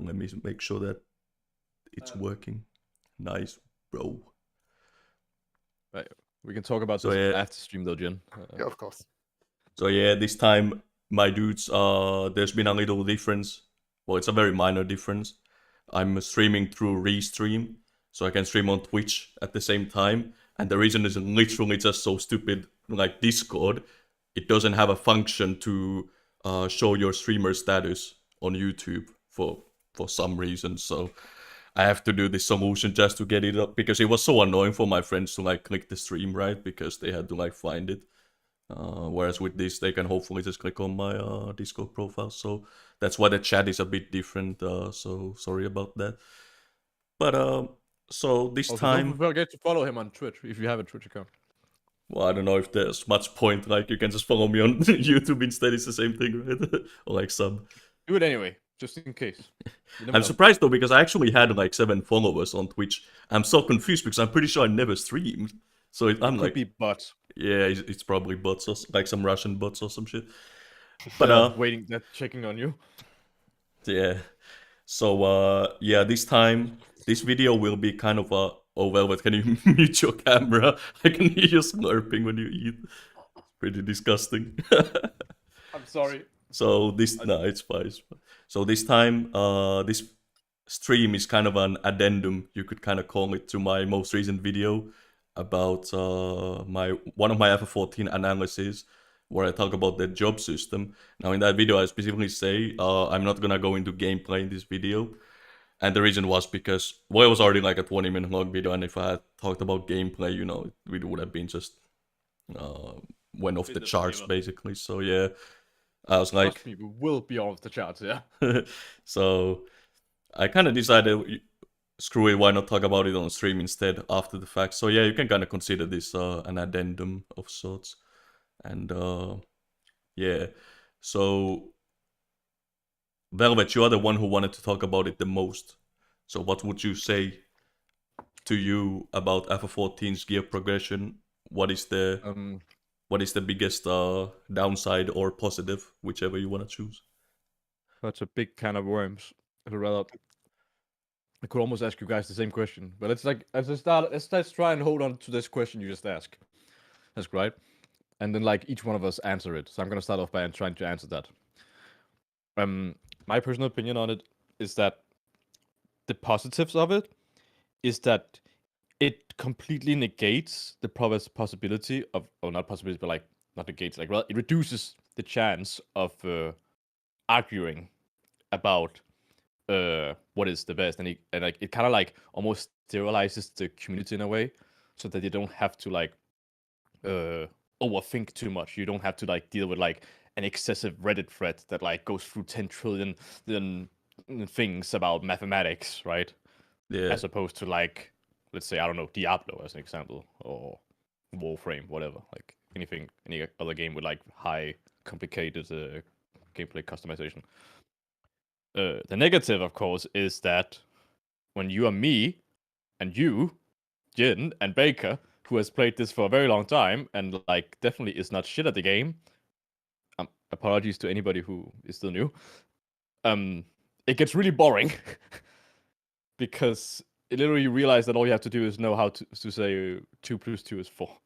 let me make sure that it's working. Nice, bro. Right. We can talk about So, this yeah. after stream though, Jin. Yeah, of course. So yeah, this time, my dudes, there's been a little difference. Well, it's a very minor difference. I'm streaming through Restream, so I can stream on Twitch at the same time. And the reason is literally just so stupid. Like Discord, it doesn't have a function to show your streamer status on YouTube for some reason. So I have to do this solution just to get it up, because it was so annoying for my friends to like click the stream, right? Because they had to like find it. Whereas with this, they can hopefully just click on my Discord profile. So that's why the chat is a bit different. So sorry about that. But so this Also, time, don't forget to follow him on Twitch if you have a Twitch account. well, I don't know if there's much point. Like, you can just follow me on YouTube instead. It's the same thing, right? Or like sub. Do it anyway, just in case. I'm surprised though, because I actually had like 7 followers on Twitch. I'm so confused because I'm pretty sure I never streamed. So I'm Could like, be bots. yeah, it's probably bots, or like some Russian bots or some shit. But waiting, checking on you. Yeah. So yeah, this time this video will be kind of a. Oh, Velvet, can you mute your camera? I can hear you slurping when you eat. It's pretty disgusting. I'm sorry. So it's fine. So this time, this stream is kind of an addendum, you could kind of call it, to my most recent video about one of my FF14 analysis, where I talk about the job system. Now, in that video, I specifically say I'm not gonna go into gameplay in this video. And the reason was because, well, it was already like a 20-minute long video, and if I had talked about gameplay, you know, it would have been just went off the charts, basically. So yeah, I was like, trust me, we will be off the charts, yeah. So I kind of decided, screw it, why not talk about it on stream instead after the fact. So yeah, you can kind of consider this an addendum of sorts. And yeah, so Velvet, you are the one who wanted to talk about it the most. So what would you say to you about FF14's gear progression? What is the biggest downside or positive, whichever you want to choose? That's a big can of worms. I could almost ask you guys the same question, but let's try and hold on to this question you just asked. That's right. And then like each one of us answer it. So I'm gonna start off by trying to answer that. My personal opinion on it is that the positives of it is that it completely negates the possibility of, or not possibility, but like not negates, like, well, it reduces the chance of arguing about what is the best, and it kind of like almost sterilizes the community in a way, so that you don't have to like overthink too much. You don't have to like deal with like an excessive Reddit thread that like goes through 10 trillion things about mathematics, right? Yeah. As opposed to like, let's say, I don't know, Diablo as an example, or Warframe, whatever. Like any other game with like high complicated gameplay customization. The negative, of course, is that when you are me, and you, Jin, and Baker, who has played this for a very long time, and like definitely is not shit at the game, apologies to anybody who is still new, it gets really boring. Because literally you realize that all you have to do is know how to say 2 + 2 is 4.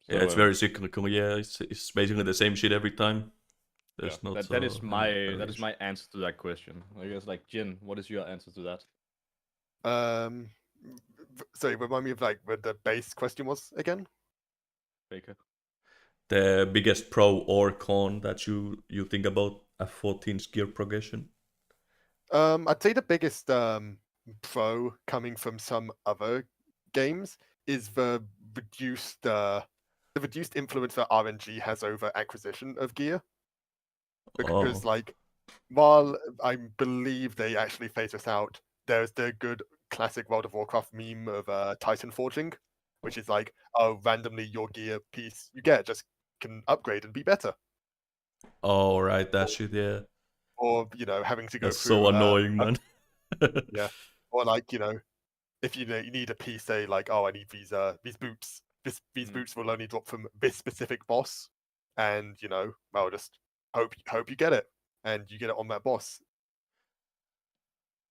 Yeah, it's very cyclical. Yeah, it's basically the same shit every time. There's not. That is my answer to that question. I guess, like, Jin, what is your answer to that? Sorry, remind me of like what the base question was again. Baker. The biggest pro or con that you think about F14's gear progression? I'd say the biggest pro coming from some other games is the reduced influence that RNG has over acquisition of gear. Because like, while I believe they actually phase this out, there's the good classic World of Warcraft meme of Titan forging, which is like, oh, randomly your gear piece you get just can upgrade and be better. Oh, right, that shit, yeah. Or, you know, having to go That's through... so annoying, man. Yeah. Or like, you know, if you need a piece, say like, oh, I need these boots. These boots will only drop from this specific boss. And, you know, well, just hope you get it. and you get it on that boss.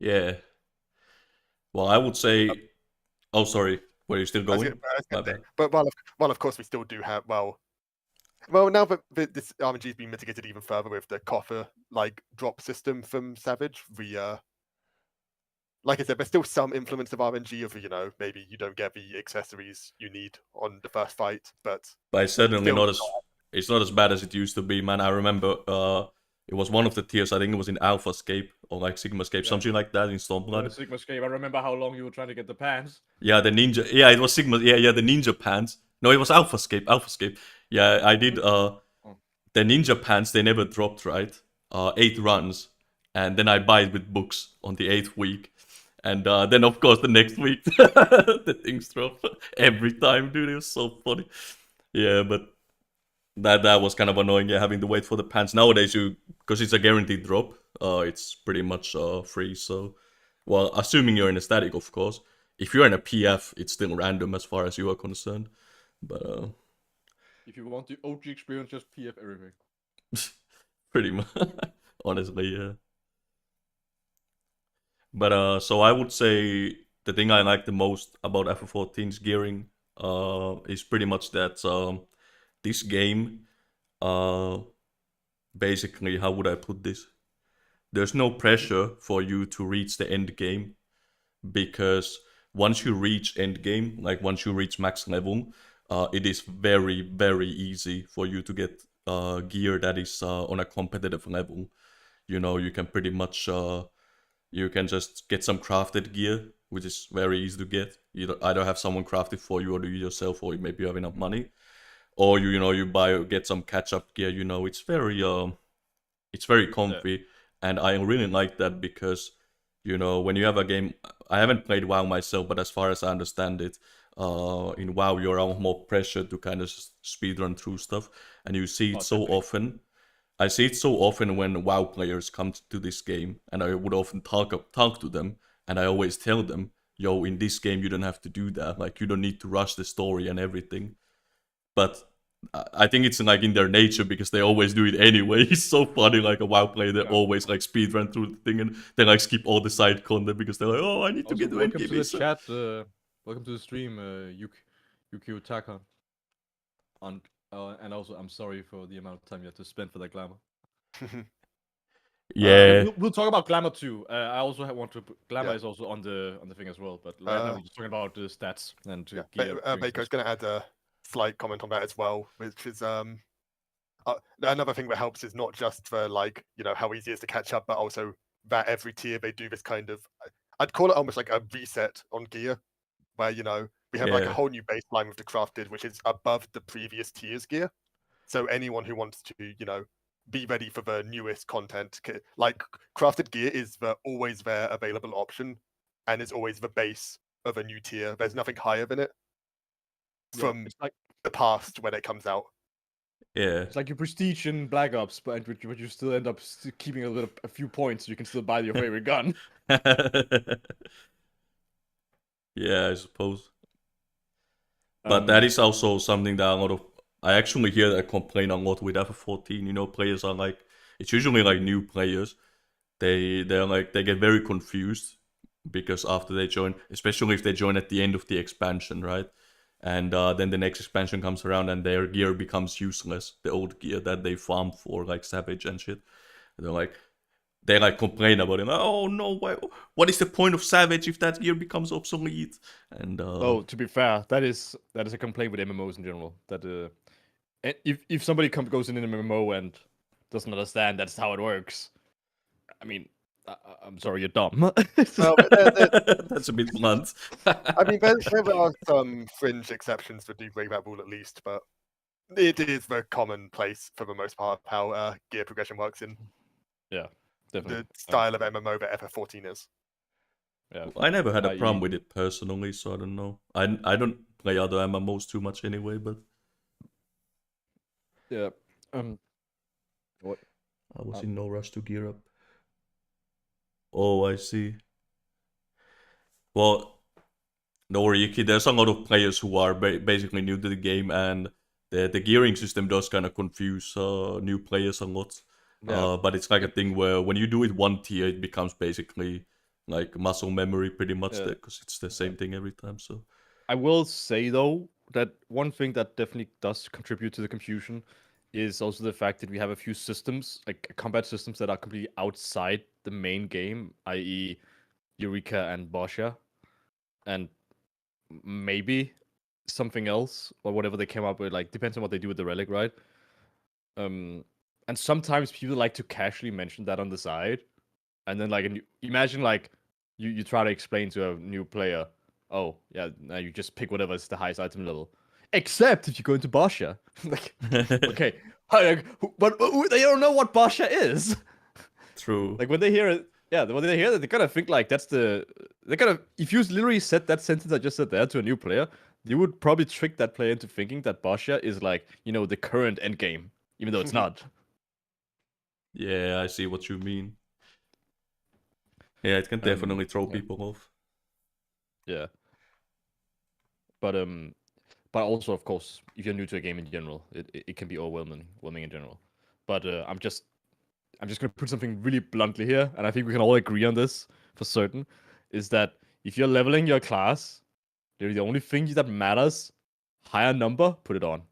Yeah. Well, I would say. Oh, sorry. Were you still I was going? My gonna say, bad. but while of course we still do have well now that this RNG has been mitigated even further with the coffer like drop system from Savage, we like I said, there's still some influence of RNG of maybe you don't get the accessories you need on the first fight, but But it's certainly still not as. It's not as bad as it used to be, man. I remember. It was one of the tiers. I think it was in Alphascape or like Sigmascape, Yeah. something like that in The Stormblood. Sigma Scape. I remember how long you were trying to get the pants. Yeah, the ninja. Yeah, it was Sigma. Yeah, the ninja pants. No, it was Alphascape. Alphascape. Yeah, I did. The ninja pants they never dropped, right? 8 runs, and then I buy it with books on the 8th week, and then of course the next week the things drop every time, dude. It was so funny. Yeah, but that was kind of annoying. Yeah, having to wait for the pants nowadays. Because it's a guaranteed drop. It's pretty much free. So, well, assuming you're in a static, of course. If you're in a PF, it's still random as far as you are concerned. But If you want the OG experience, just PF everything. pretty much, honestly, yeah. But so I would say the thing I like the most about FF14's gearing is pretty much that this game basically, how would I put this? There's no pressure for you to reach the end game because once you reach end game, like once you reach max level, it is very very easy for you to get gear that is on a competitive level. You can pretty much you can just get some crafted gear, which is very easy to get. You either have someone craft it for you, or do it yourself, or maybe you have enough money, or you buy or get some catch up gear. It's very comfy, and I really like that because when you have a game. I haven't played WoW myself, but as far as I understand it, in WoW you're under more pressure to kind of speed run through stuff, and you see it so often. I see it so often when WoW players come to this game, and I would often talk to them, and I always tell them, "Yo, in this game you don't have to do that. Like you don't need to rush the story and everything." But I think it's like in their nature because they always do it anyway. It's so funny, like a WoW player, they always like speed run through the thing and they like skip all the side content because they're like, "Oh, I need to Also, get to welcome endgame." to the chat. Welcome to the stream, Yuki Utaka. And also, I'm sorry for the amount of time you had to spend for that glamour. Yeah. We'll talk about glamour too. I also want to. Glamour is also on the thing as well, but right now we're just talking about the stats and gear. Baker's going to add a slight comment on that as well, which is another thing that helps is not just for how easy it is to catch up, but also that every tier they do this kind of, I'd call it almost like a reset on gear, where we have like a whole new baseline with the crafted, which is above the previous tier's gear. So anyone who wants to be ready for the newest content, like crafted gear is the always there available option, and is always the base of a new tier. There's nothing higher than it from the past when it comes out. Yeah. It's like your prestige in Black Ops, but you still end up keeping a few points. So you can still buy your favorite gun. Yeah, I suppose. But that is also something that I actually hear that complain a lot with FF14. Players are like, it's usually like new players. They get very confused because after they join, especially if they join at the end of the expansion, right? And then the next expansion comes around and their gear becomes useless. The old gear that they farmed for, like Savage and shit. They complain about it. Like, oh no, what is the point of Savage if that gear becomes obsolete? And to be fair, that is a complaint with MMOs in general. That if somebody goes in an MMO and doesn't understand that's how it works, I mean, I'm sorry, you're dumb. Well, that's a bit blunt. I mean, there are some fringe exceptions that do break that rule at least, but it is the commonplace for the most part how gear progression works in the style of MMO that FF14 is. Yeah, I never had a problem with it personally, so I don't know. I don't play other MMOs too much anyway, but yeah. What? I was in no rush to gear up. Oh, I see. Well, don't worry, Yuki. There's a lot of players who are basically new to the game, and the gearing system does kind of confuse new players a lot. Yeah. But it's like a thing where when you do it one tier, it becomes basically like muscle memory pretty much Yeah. there, because it's the same thing every time. So I will say though that one thing that definitely does contribute to the confusion is also the fact that we have a few systems, like combat systems, that are completely outside the main game, i.e., Eureka and Boscia, and maybe something else or whatever they came up with. Like depends on what they do with the relic, right? And sometimes people like to casually mention that on the side, and then like imagine like you try to explain to a new player, oh yeah, now you just pick whatever is the highest item level, except if you go into Boscia. Like, okay, but they don't know what Boscia is. true. Like when they hear it, yeah, when they hear it, they kind of think like they kind of, if you literally said that sentence I just said there to a new player, you would probably trick that player into thinking that Boscia is like, the current end game, even though it's not. Yeah, I see what you mean. Yeah, it can definitely throw Yeah. people off. Yeah. But also, of course, if you're new to a game in general, it can be overwhelming in general. But I'm just gonna put something really bluntly here, and I think we can all agree on this for certain, is that if you're leveling your class, the only thing that matters, higher number, put it on.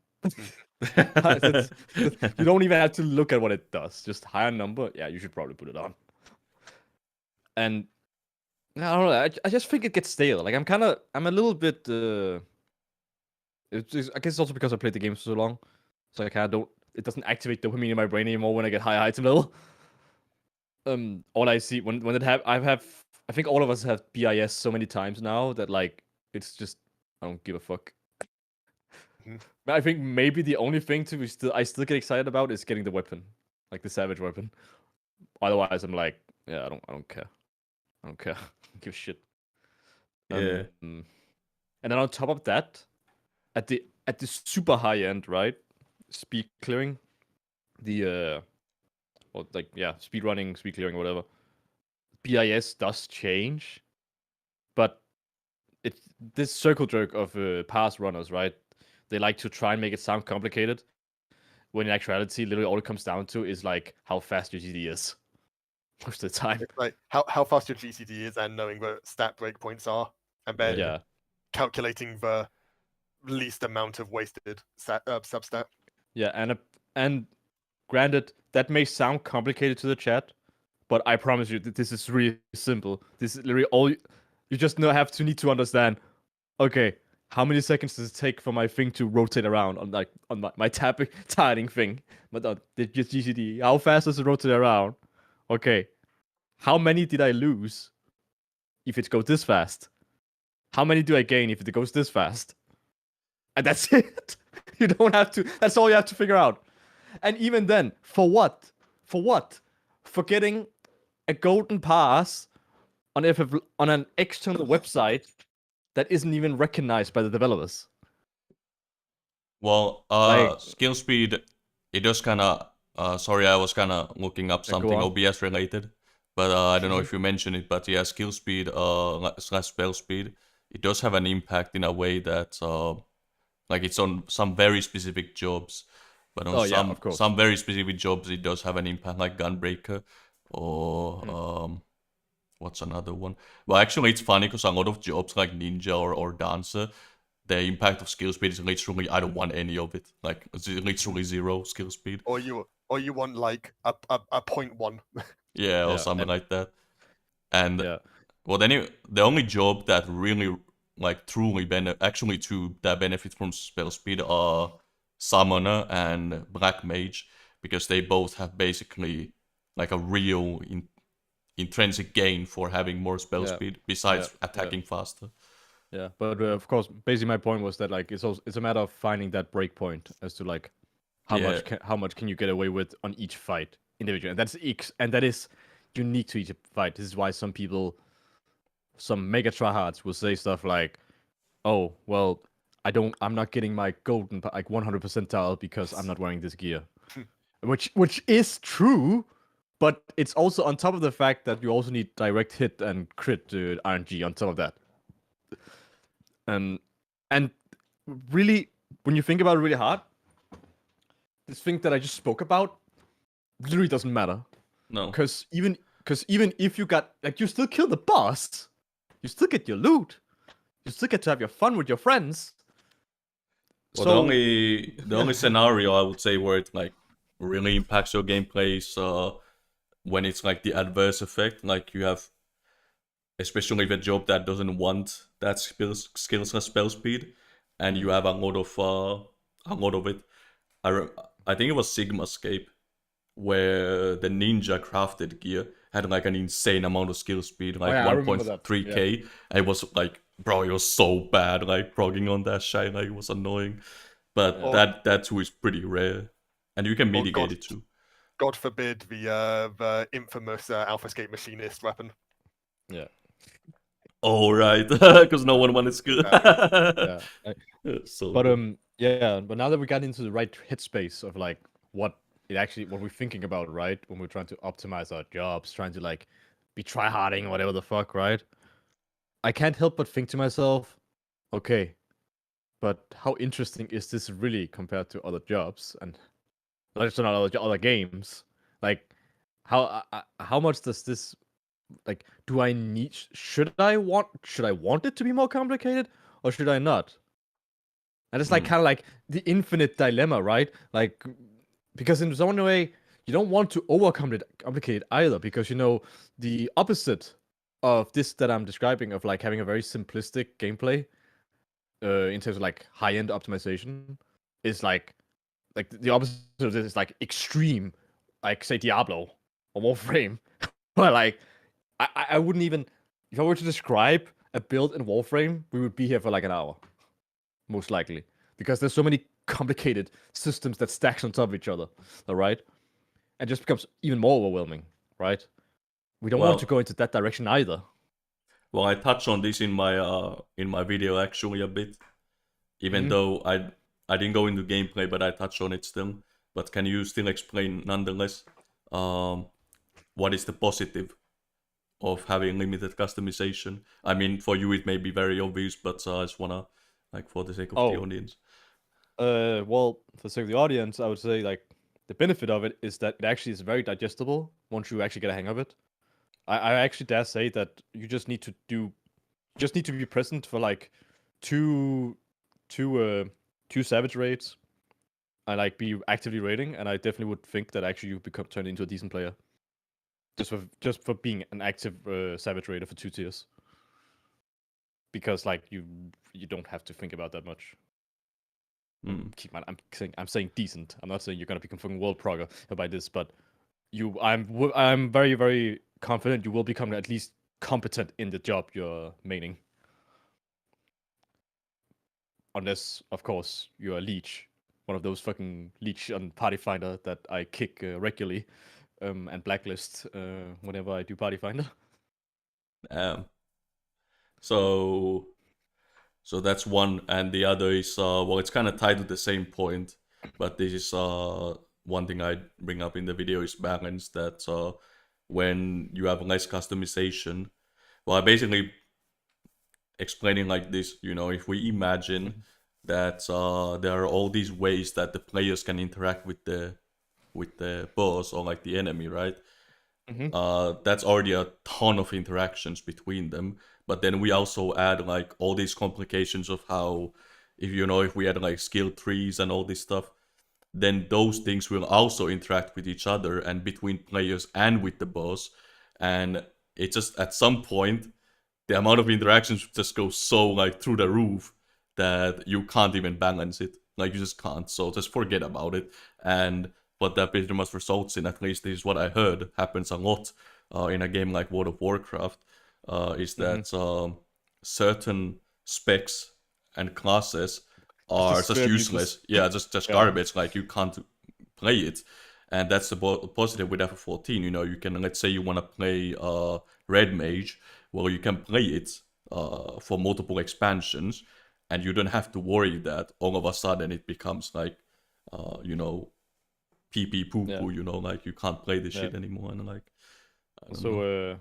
You don't even have to look at what it does. Just higher number, yeah, you should probably put it on. And I don't know. I just think it gets stale. Like I'm a little bit. I guess it's also because I played the game for so long, so I kind of don't. It doesn't activate dopamine in my brain anymore when I get high item level. All I see when I think all of us have BIS so many times now that like it's just I don't give a fuck. I think maybe the only thing I still get excited about is getting the weapon, like the savage weapon. Otherwise, I'm like, yeah, I don't care. I don't care. I don't give a shit. Yeah. And then on top of that, at the super high end, right? Speed clearing, the or like speed running, speed clearing, whatever. BIS does change, but it's this circle jerk of pass runners, right? They like to try and make it sound complicated, when in actuality, literally all it comes down to is like how fast your GD is most of the time. It's like how fast your GCD is and knowing where stat breakpoints are, and then Yeah, calculating the least amount of wasted substat. yeah, and granted, that may sound complicated to the chat, but I promise you that this is really simple. This is literally all you just need to understand. Okay, how many seconds does it take for my thing to rotate around on my timing thing? But the GCD, how fast does it rotate around? Okay, how many did I lose if it goes this fast? How many do I gain if it goes this fast? And that's it. You don't have to. That's all you have to figure out. And even then, for what? For what? For getting a golden pass on on an external website that isn't even recognized by the developers. Well, Like, skill speed, it does kind of. Sorry, I was kind of looking up go something on. OBS related, but I don't know if you mentioned it. But yeah, skill speed slash spell speed, it does have an impact in a way that like it's on some very specific jobs, but on Oh yeah, of course. some very specific jobs it does have an impact, like Gunbreaker or what's another one? Well, actually, it's funny because a lot of jobs like Ninja or Dancer, the impact of skill speed is literally I don't want any of it. Like it's literally zero skill speed. Or you want like a 0.1. Yeah, or Yeah, something and like that. And yeah, well, then the only job that really like truly actually two that benefit from spell speed are Summoner and Black Mage, because they both have basically like a real intrinsic gain for having more spell yeah, speed yeah, besides yeah, attacking faster. yeah. But of course, basically my point was that like it's a matter of finding that break point as to like how Yeah, much can you get away with on each fight individually, and that is unique to each fight. This is why some mega tryhards will say stuff like, "Oh, well, I'm not getting my golden like 100 percentile because I'm not wearing this gear," which is true, but it's also on top of the fact that you also need direct hit and crit RNG on top of that, and really, when you think about it really hard, this thing that I just spoke about literally doesn't matter. No. Because even if you got like you still kill the boss, you still get your loot, you still get to have your fun with your friends. Well, So the only scenario I would say where it like really impacts your gameplay is when it's like the adverse effect, like you have, especially with a job that doesn't want that skills or spell speed, and you have a lot of it. I think it was Sigmascape where the ninja crafted gear had like an insane amount of skill speed, like I remember that. 1.3k. It was like, bro, it was so bad, like progging on that shit, like it was annoying. But Yeah. that too is pretty rare, and you can Or mitigate it too. God forbid the infamous AlphaScape machinist weapon. Yeah. Oh right, because no one wanted skill. Yeah. So, But yeah, but now that we got into the right headspace of like what we're thinking about, right? When we're trying to optimize our jobs, trying to like be tryharding or whatever the fuck, right? I can't help but think to myself, okay, but how interesting is this really compared to other jobs and not other games? Like, how much does this like? Do I need? Should I want it to be more complicated or should I not? And it's like kind of like the infinite dilemma, right? Like, because in some way, you don't want to overcomplicate it either, because the opposite of this that I'm describing of like having a very simplistic gameplay, in terms of like high-end optimization, is like the opposite of this is like extreme, like say Diablo or Warframe, but like I wouldn't even, if I were to describe a build in Warframe, we would be here for like an hour, most likely, because there's so many complicated systems that stacks on top of each other, all right? And just becomes even more overwhelming, right? We don't want to go into that direction either. Well, I touched on this in my video actually a bit, even though I didn't go into gameplay, but I touched on it still. But can you still explain nonetheless, what is the positive of having limited customization? I mean, for you it may be very obvious, but I just wanna, like, for the sake of the audience. Well, for the sake of the audience, I would say like the benefit of it is that it actually is very digestible once you actually get a hang of it. I actually dare say that you just need to be present for like two savage raids and like be actively raiding, and I definitely would think that actually you become turned into a decent player just for being an active savage raider for 2 tiers, because like you don't have to think about that much. Keep in mind, I'm saying decent. I'm not saying you're gonna become fucking world progger by this, but I'm very, very confident you will become at least competent in the job you're maining. Unless, of course, you're a leech, one of those fucking leech on Party Finder that I kick regularly, and blacklist whenever I do Party Finder. So that's one, and the other is well, it's kind of tied to the same point, but this is one thing I bring up in the video is balance. That when you have less customization, well, I basically explaining like this. If we imagine that there are all these ways that the players can interact with the boss or like the enemy, right? That's already a ton of interactions between them. But then we also add like all these complications of how, if we add like skill trees and all this stuff, then those things will also interact with each other and between players and with the boss. And it just, at some point, the amount of interactions just goes so like through the roof that you can't even balance it. Like, you just can't. So just forget about it. And what that pretty much results in, at least this is what I heard, happens a lot in a game like World of Warcraft, is that certain specs and classes are just useless. Yeah, just garbage. Like, you can't play it. And that's the positive with FF14. You can, let's say you want to play Red Mage. Well, you can play it for multiple expansions, and you don't have to worry that all of a sudden it becomes like, pee pee poo poo. Like, you can't play this shit anymore. And like, so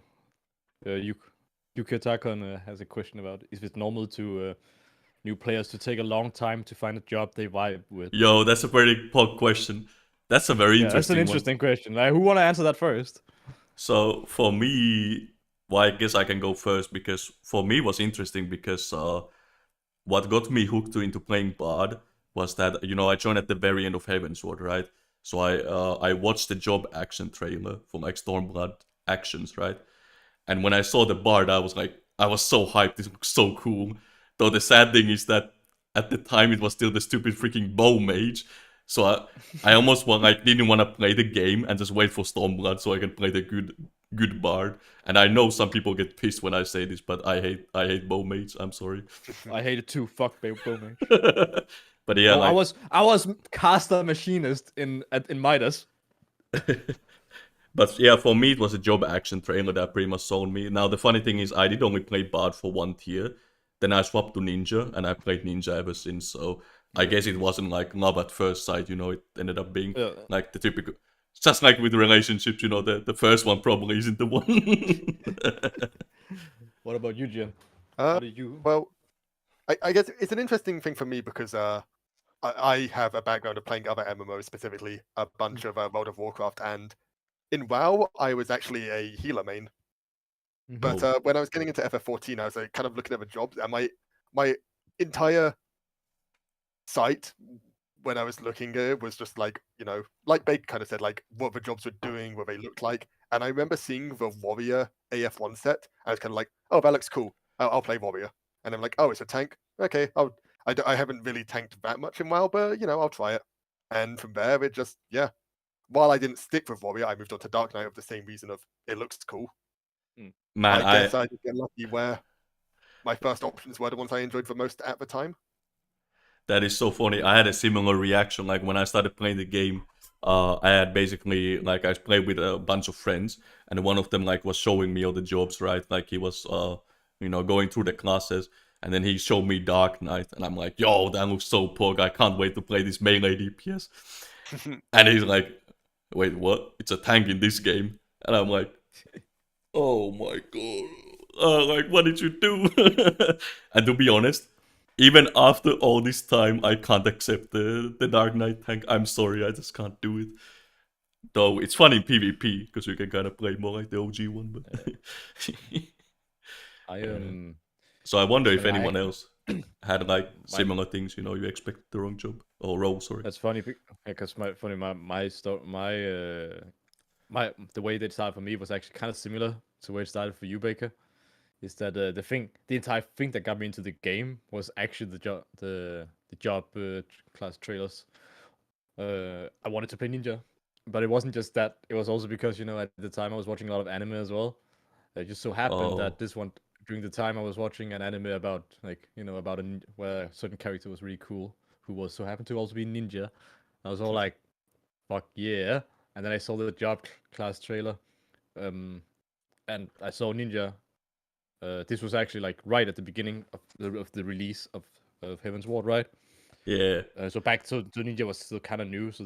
Yukitakon has a question about, is it normal to new players to take a long time to find a job they vibe with? Yo, that's a very pog question. That's a very Yeah, that's interesting an one. interesting question. Like, who want to answer that first? So for me, well, I guess I can go first because for me it was interesting because what got me hooked into playing Bard was that I joined at the very end of Heavensward, right? So I watched the job action trailer for like Stormblood actions, right? And when I saw the Bard, I was so hyped. This looks so cool. Though the sad thing is that at the time it was still the stupid freaking bow mage. So I almost didn't want to play the game and just wait for Stormblood so I can play the good Bard. And I know some people get pissed when I say this, but I hate bow mage. I'm sorry. I hate it too. Fuck Bowmage. But yeah, No, I was caster machinist in Midas. But yeah, for me it was a job action trailer that pretty much sold me. Now the funny thing is I did only play Bard for one tier. Then I swapped to Ninja and I played Ninja ever since. So I guess it wasn't like love at first sight, it ended up being like the typical, just like with relationships, the first one probably isn't the one. What about you, Jen? How did you? Well, I guess it's an interesting thing for me because I have a background of playing other MMOs, specifically a bunch of World of Warcraft, and in WoW I was actually a healer main. But when I was getting into FF14, I was kind of looking at the jobs, and my entire site when I was looking at it was just like like Baker kind of said, like what the jobs were doing, what they looked like, and I remember seeing the Warrior AF1 set. I was kind of like, oh, that looks cool. I'll play Warrior, and I'm like, oh, it's a tank. Okay, I haven't really tanked that much in WoW, but I'll try it. And from there, it just While I didn't stick with Warrior, I moved on to Dark Knight of the same reason of it looks cool. Man, I guess I did get lucky where my first options were the ones I enjoyed the most at the time. That is so funny. I had a similar reaction. Like when I started playing the game, I had basically I played with a bunch of friends, and one of them was showing me all the jobs, right? Like he was going through the classes, and then he showed me Dark Knight, and I'm like, yo, that looks so pog. I can't wait to play this melee DPS. And he's like, wait, what? It's a tank in this game, and I'm like, oh my god, what did you do? And to be honest, even after all this time, I can't accept the Dark Knight tank. I'm sorry, I just can't do it. Though it's fun in PvP because you can kind of play more like the OG one. But so I wonder if anyone else had similar things. You expect the wrong job or role. Sorry. That's funny because my the way it started for me was actually kind of similar to where it started for you, Baker. Is that the entire thing that got me into the game was actually the job class trailers. I wanted to play Ninja, but it wasn't just that. It was also because at the time I was watching a lot of anime as well. It just so happened that this one during the time I was watching an anime about about where a certain character was really cool, who was so happened to also be Ninja. I was all like, fuck yeah! And then I saw the job class trailer, and I saw Ninja. This was actually right at the beginning of the release of Heavensward, right? Yeah. So back to Ninja was still kind of new, so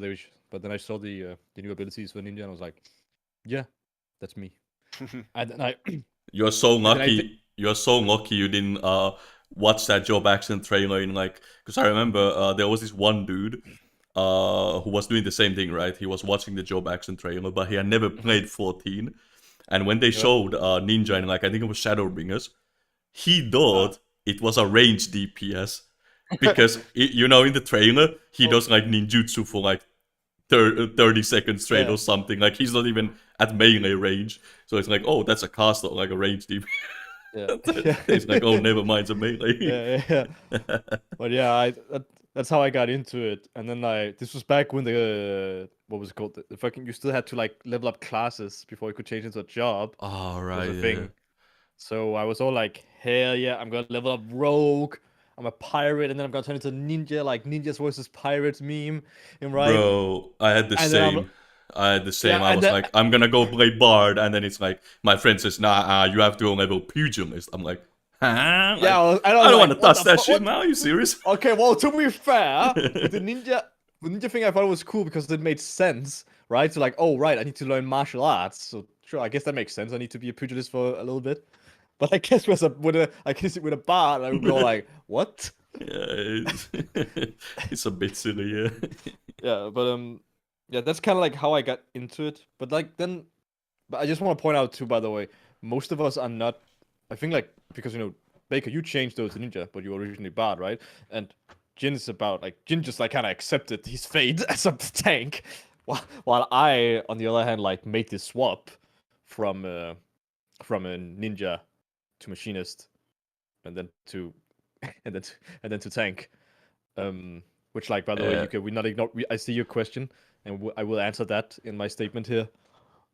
but then I saw the new abilities for Ninja, and I was like, yeah, that's me. And then You're so lucky. You're so lucky you didn't watch that job action trailer in because I remember there was this one dude who was doing the same thing, right? He was watching the job action trailer, but he had never played 14. And when they showed Ninja in I think it was Shadowbringers, he thought it was a ranged DPS because in the trailer he does ninjutsu for 30 seconds straight or something. He's not even at melee range, so it's oh, that's a caster, a ranged DPS. Yeah. It's oh, never mind, it's a melee. But yeah, that's how I got into it. And then this was back when the what was it called? The fucking you still had to level up classes before you could change into a job. Oh right, was a thing. So I was all like, hell yeah, I'm gonna level up rogue. I'm a pirate, and then I'm gonna turn into ninja, like ninjas versus pirates meme, right? Bro, I had the same. Yeah, I was like, I'm gonna go play bard, and then it's my friend says, nah, you have to go level pugilist. I'm like, huh? Yeah, I don't want to touch that shit now. Are you serious? Okay, well, to be fair, the ninja thing I thought was cool because it made sense, right? So oh right, I need to learn martial arts. So sure, I guess that makes sense. I need to be a pugilist for a little bit. But I guess with a bard, I would go like, what? Yeah, it's a bit silly, yeah. Yeah, but Yeah, that's kind of like how I got into it. But like then, but I just want to point out too, by the way, most of us are not. I think like because Baker, you changed those to ninja, but you were originally bard, right? And Jin is about like Jin just like kind of accepted his fate as a tank, while I, on the other hand, like made this swap from a ninja to machinist, and then to and then to tank. Which like by the way, we not ignore. I see your question, and I will answer that in my statement here.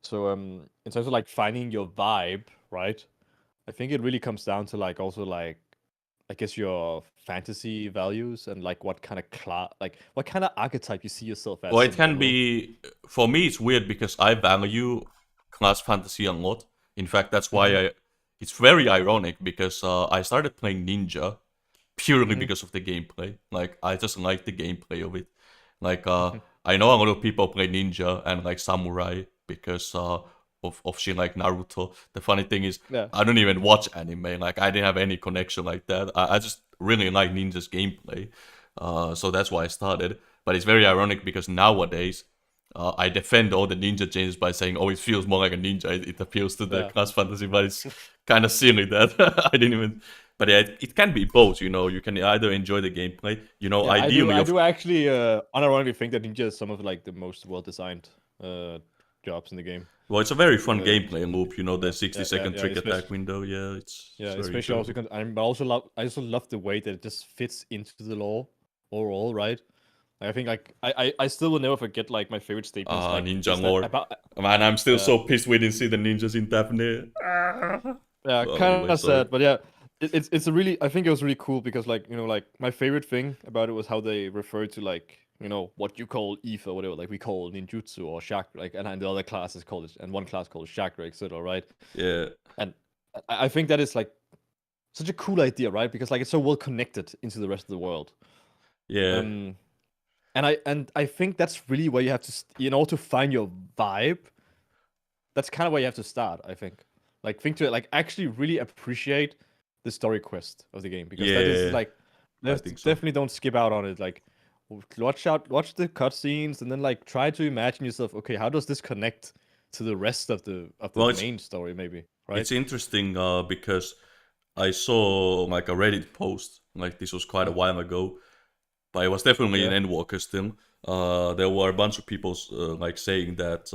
So in terms of like finding your vibe, right? I think it really comes down to like also like I guess your fantasy values and like what kind of like what kind of archetype you see yourself as. Well, it can be, for me, it's weird because I value class fantasy a lot. In fact, that's why it's very ironic because I started playing Ninja purely because of the gameplay. Like, I just like the gameplay of it. Like, I know a lot of people play Ninja and like Samurai because of shit like Naruto. The funny thing is, Yeah. I don't even watch anime. Like, I didn't have any connection like that. I just really like Ninja's gameplay. So that's why I started. But it's very ironic because nowadays, I defend all the ninja changes by saying, "Oh, it feels more like a ninja. It appeals to the class fantasy," but it's kind of silly that I didn't even. But yeah, it can be both. You can either enjoy the gameplay. Ideally, I do actually unironically think that ninja is some of like the most well designed jobs in the game. well, it's a very fun gameplay loop. The 60-second trick especially- attack window. Yeah, it's very especially also enjoyable. I also love the way that it just fits into the lore overall, right? Like, I think like I still will never forget like my favorite statements. Like ninja is that lore. about Man, I'm still so pissed we didn't see the ninjas in Daphne. yeah, Well, kind anyway, of sorry. sad, but yeah, it's a really I think it was really cool because like like my favorite thing about it was how they referred to like what you call Eve or whatever, like we call ninjutsu or chakra, like and the other classes call it, and one class called chakra, etc. Right? Yeah. And I think that is like such a cool idea, right? Because like it's so well connected into the rest of the world. Yeah. And I think that's really where you have to, in order to find your vibe. That's kind of where you have to start. I think, like, think to it, like, actually really appreciate the story quest of the game because that is Yeah. like, I think so. definitely don't skip out on it. Like, watch the cutscenes, and then like try to imagine yourself. Okay, how does this connect to the rest of the main story? Maybe right. It's interesting because I saw like a Reddit post, like this was quite a while ago, but it was definitely an Endwalker still. There were a bunch of people like saying that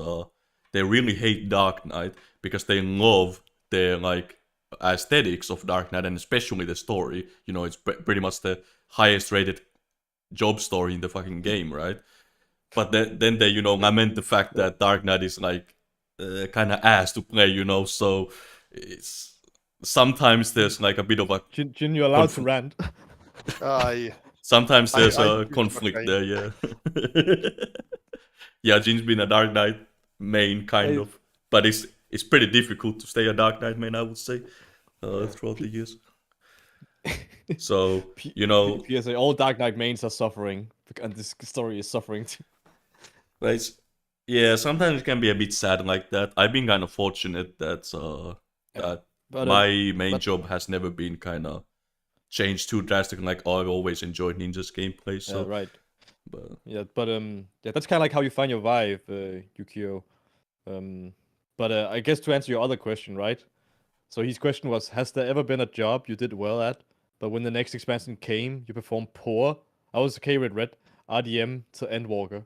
they really hate Dark Knight because they love the like aesthetics of Dark Knight and especially the story. It's pretty much the highest rated job story in the fucking game, right? But then they lament the fact that Dark Knight is like kind of ass to play, so it's sometimes there's like a bit of a Jin, you're allowed to rant. sometimes there's I a conflict there, yeah. Yeah, Jin's been a Dark Knight main kind of, but it's pretty difficult to stay a Dark Knight main, I would say, throughout the years. So PSA, all Dark Knight mains are suffering, and this story is suffering too. But yeah, sometimes it can be a bit sad like that. I've been kind of fortunate that my main job has never been kind of changed too drastically. Like, I've always enjoyed Ninja's gameplay. So right. But that's kind of like how you find your vibe, Yukio. But I guess to answer your other question, right? So his question was: has there ever been a job you did well at, but when the next expansion came, you performed poor? I was okay with Red, RDM to Endwalker.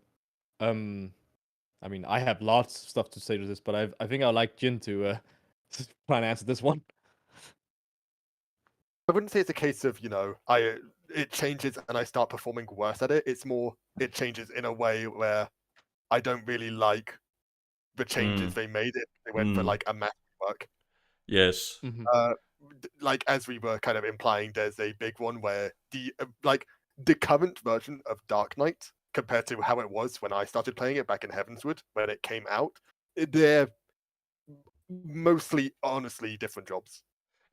I mean, I have lots of stuff to say to this, but I think I'd like Jin to try and answer this one. I wouldn't say it's a case of it changes and I start performing worse at it. It's more it changes in a way where I don't really like the changes they made. They went for like a massive work. Yes. Like as we were kind of implying, there's a big one where the current version of Dark Knight compared to how it was when I started playing it back in Heavenswood when it came out, they're mostly honestly different jobs.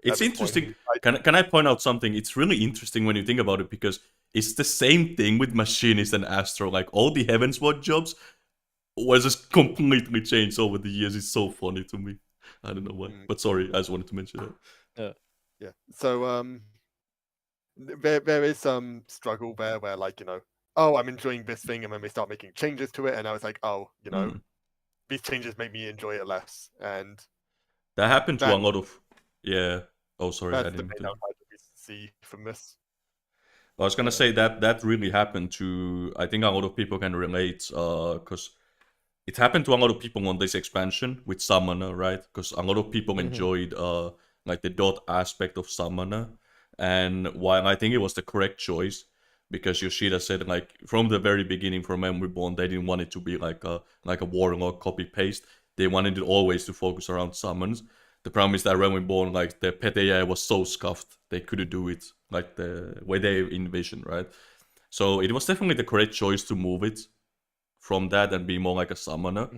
It's interesting. Can I point out something? It's really interesting when you think about it because it's the same thing with Machinist and Astro. Like all the Heavensward jobs was just completely changed over the years. It's so funny to me. I don't know why, but sorry, I just wanted to mention that. Yeah. So there is some struggle there where oh, I'm enjoying this thing, and then they start making changes to it, and I was like, oh, Mm. these changes make me enjoy it less, and That happened to a that lot of. Yeah. Oh, sorry, I that's the didn't. main downside that we see from this. I was gonna say that really happened to. I think a lot of people can relate, because it happened to a lot of people on this expansion with Summoner, right? Because a lot of people enjoyed like the dot aspect of Summoner, and while I think it was the correct choice, because Yoshida said like from the very beginning for Memory Bond they didn't want it to be like a warlock copy paste. They wanted it always to focus around summons. The problem is that Realm Reborn, like the pet AI was so scuffed they couldn't do it like the way they envisioned, right? So it was definitely the correct choice to move it from that and be more like a summoner.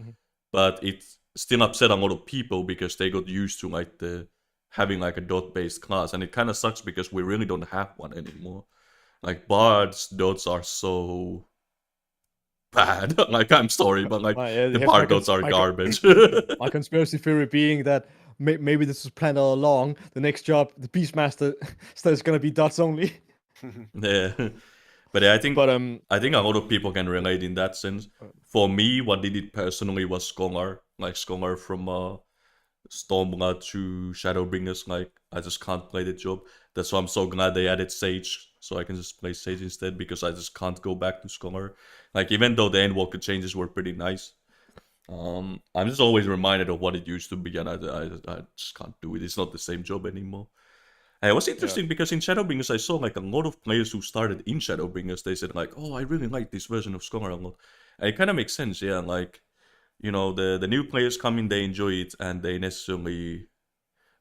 But it still upset a lot of people because they got used to like the having like a dot based class, and it kind of sucks because we really don't have one anymore. Like Bard's dots are so bad. Like I'm sorry, but like the here's Bard dots are garbage. my conspiracy theory being that maybe this was planned all along. The next job, the Beastmaster, is gonna be dots only. Yeah. But yeah, But I think a lot of people can relate in that sense. For me, what did it personally was Scholar. Like Scholar from Stormblood to Shadowbringers. Like I just can't play the job. That's why I'm so glad they added Sage, so I can just play Sage instead because I just can't go back to Scholar. Like even though the Endwalker changes were pretty nice, I'm just always reminded of what it used to be, and I just can't do it. It's not the same job anymore. And it was interesting because in Shadowbringers I saw like a lot of players who started in Shadowbringers. They said like, "Oh, I really like this version of Scholar a lot," and it kind of makes sense, yeah. Like, the new players come in, they enjoy it, and they necessarily.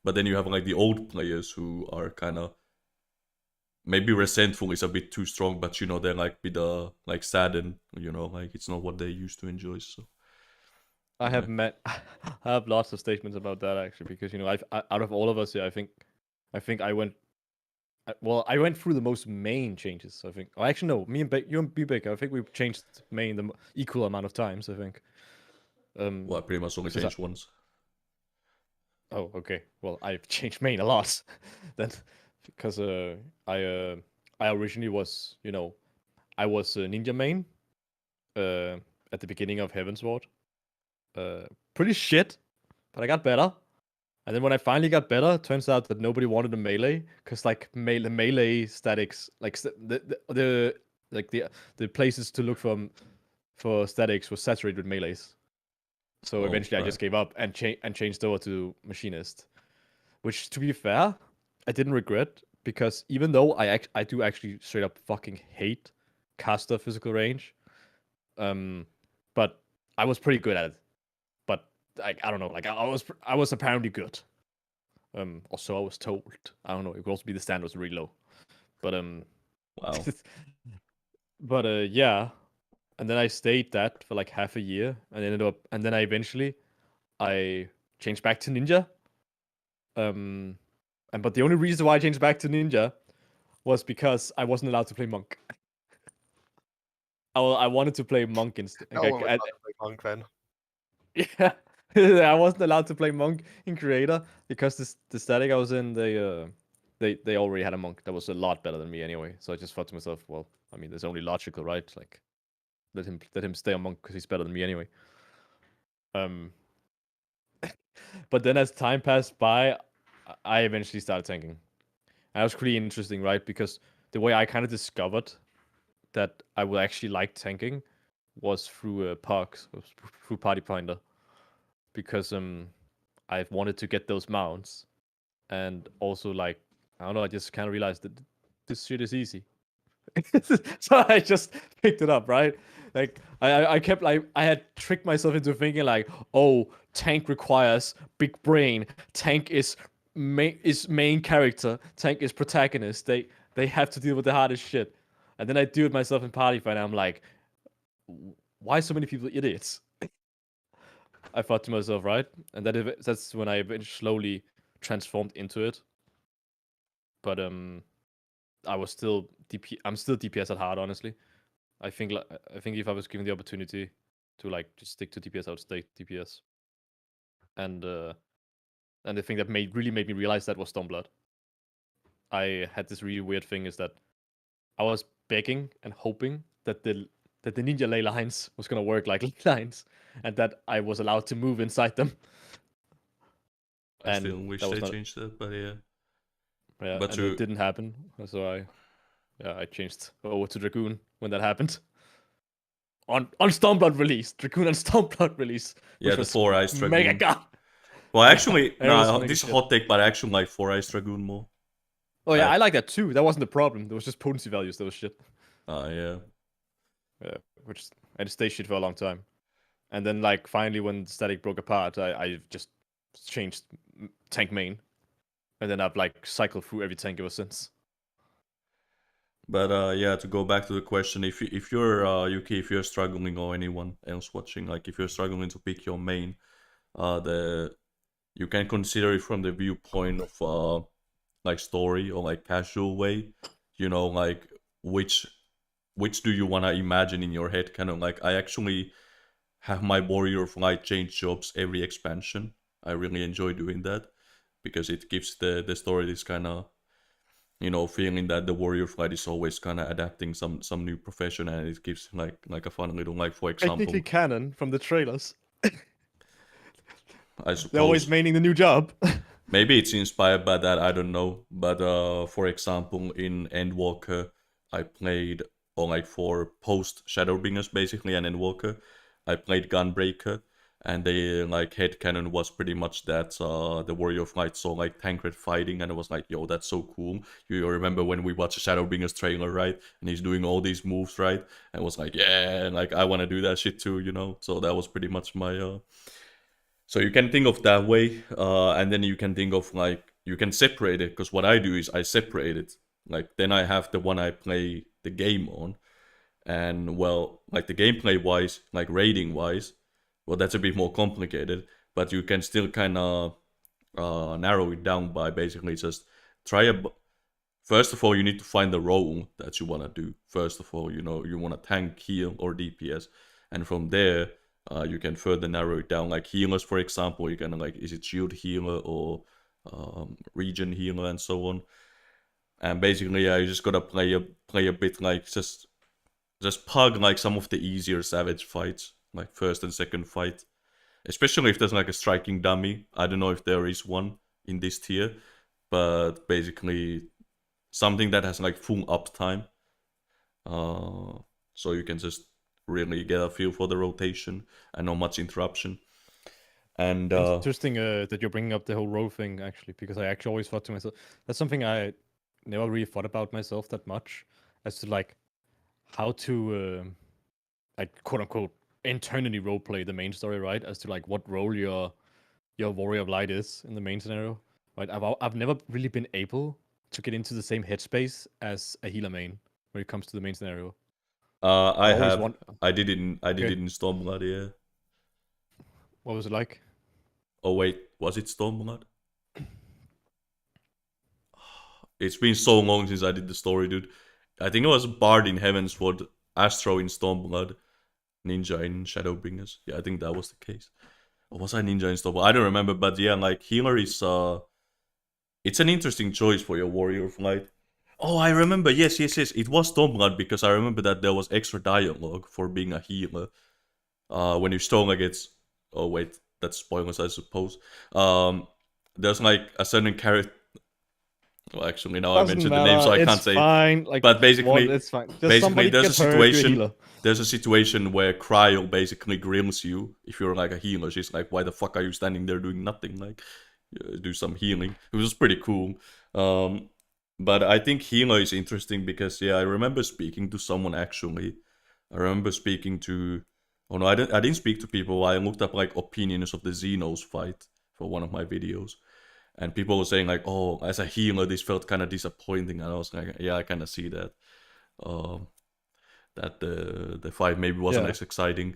But then you have like the old players who are kind of maybe resentful is a bit too strong, but they're like bit like saddened, like it's not what they used to enjoy. So I have I have lots of statements about that actually because out of all of us here, I think I went. I went through the most main changes. I think. Oh, actually, no. Me and you and B-Big, I think we've changed main the equal amount of times. I think. well, I pretty much only changed once. Oh, okay. Well, I've changed main a lot. Then, because I originally was I was ninja main, at the beginning of Heavensward. Pretty shit, but I got better. And then when I finally got better, it turns out that nobody wanted a melee because like the melee statics, like the places to look for statics was saturated with melees. So eventually I just gave up and changed over to machinist, which to be fair, I didn't regret because even though I do actually straight up fucking hate caster physical range, but I was pretty good at it. But like I don't know, like I was apparently good. Also I was told. I don't know. It could also be the standard was really low, but Wow. but yeah, and then I stayed that for like half a year, and then I eventually I changed back to ninja. But the only reason why I changed back to ninja was because I wasn't allowed to play monk. I wanted to play monk instead. No one would play monk then. Yeah, I wasn't allowed to play monk in creator because the static I was in, they already had a monk that was a lot better than me anyway. So I just thought to myself, well, I mean, there's only logical, right? Like, let him stay a monk because he's better than me anyway. But then as time passed by, I eventually started tanking. And that was pretty interesting, right? Because the way I kind of discovered that I would actually like tanking was through Parks, through Party Finder, because I wanted to get those mounts, and also like I don't know, I just kind of realized that this shit is easy. So I just picked it up, right? Like I kept like I had tricked myself into thinking like, oh, tank requires big brain. Tank is main character. Tank is protagonist. They have to deal with the hardest shit. And then I do it myself in Party Fight, and I'm like, why so many people idiots? I thought to myself, right? And that's when I eventually slowly transformed into it. But I was still I'm still DPS at heart, honestly. I think if I was given the opportunity to like just stick to DPS, I would stay DPS. And the thing that really made me realize that was Stormblood. I had this really weird thing is that I was begging and hoping that the ninja ley lines was gonna work like ley lines, and that I was allowed to move inside them. I And still wish that was they not- changed that, but yeah. Yeah, But and it didn't happen. So I changed over to Dragoon when that happened. On Stormblood release, Dragoon and Stormblood release. Yeah, which the was 4-Eyes mega Dragoon. god. Well, actually, it was no, mega this is shit. hot take, but I actually like 4-Eyes Dragoon more. Oh yeah, I like that too. That wasn't the problem. There was just potency values that was shit. Yeah. Yeah, which I just stayed shit for a long time. And then like finally when Static broke apart, I just changed tank main. And then I've like cycled through every tank ever since. But yeah, to go back to the question, if you're Yuki, if you're struggling or anyone else watching, like if you're struggling to pick your main, you can consider it from the viewpoint of like story or like casual way. You know, like which do you wanna imagine in your head? Kind of like I actually have my Warrior of Light change jobs every expansion. I really enjoy doing that because it gives the story this kind of, you know, feeling that the Warrior of Light is always kind of adapting some new profession, and it gives like a fun little, like, for example, Technically canon from the trailers. I suppose They're always maining the new job. maybe it's inspired by that, I don't know. But for example, in Endwalker, I played, or like for post Shadowbringers basically, and Endwalker, I played Gunbreaker, and the like headcanon was pretty much that the Warrior of Light saw like Tancred fighting, and it was like, yo, that's so cool. You remember when we watched Shadowbringers trailer, right? And he's doing all these moves, right? And it was like, yeah, and like I want to do that shit too, you know. So that was pretty much my so you can think of that way, and then you can think of like you can separate it, because what I do is I separate it. Like then I have the one I play the game on, and well, like the gameplay wise, like rating wise, well that's a bit more complicated, but you can still kind of narrow it down by basically just try First of all, you need to find the role that you want to do. First of all, you know, you want to tank, heal, or DPS, and from there you can further narrow it down. Like healers, for example, you can like, is it shield healer or regen healer and so on. And basically, you just gotta play a bit like just pug like some of the easier savage fights, like first and second fight. Especially if there's like a striking dummy. I don't know if there is one in this tier, but basically something that has like full uptime. So you can just really get a feel for the rotation and not much interruption. And Interesting that you're bringing up the whole row thing, actually, because I actually always thought to myself, that's something I never really thought about myself that much, as to like how to like quote unquote internally roleplay the main story, right? As to like what role your Warrior of Light is in the main scenario, right? I've never really been able to get into the same headspace as a healer main when it comes to the main scenario. I always have want- I did it Okay. in Stormblood, yeah. What was it like? Oh wait, was it Stormblood? It's been so long since I did the story, dude. I think it was Bard in Heavensward, Astro in Stormblood, Ninja in Shadowbringers. Yeah, I think that was the case. Or was I Ninja in Stormblood? I don't remember, but yeah, like healer is it's an interesting choice for your Warrior of Light. Oh, I remember. Yes. It was Stormblood, because I remember that there was extra dialogue for being a healer. When you Storm against. Oh wait, that's spoilers, I suppose. There's like a certain character. Well, actually, now I mentioned the name, so I can't say. Fine. Like, But basically, it's fine. Just basically, somebody there's a gets hurt, you're a situation. healer. There's a situation where Cryo basically grills you if you're like a healer. She's like, "Why the fuck are you standing there doing nothing? Like, do some healing." It was pretty cool. But I think healer is interesting because I remember speaking to someone actually. I remember speaking to. Oh no, I didn't speak to people. I looked up like opinions of the Xenos fight for one of my videos. And people were saying like, "Oh, as a healer, this felt kind of disappointing." And I was like, "Yeah, I kind of see that. That the fight maybe wasn't as exciting."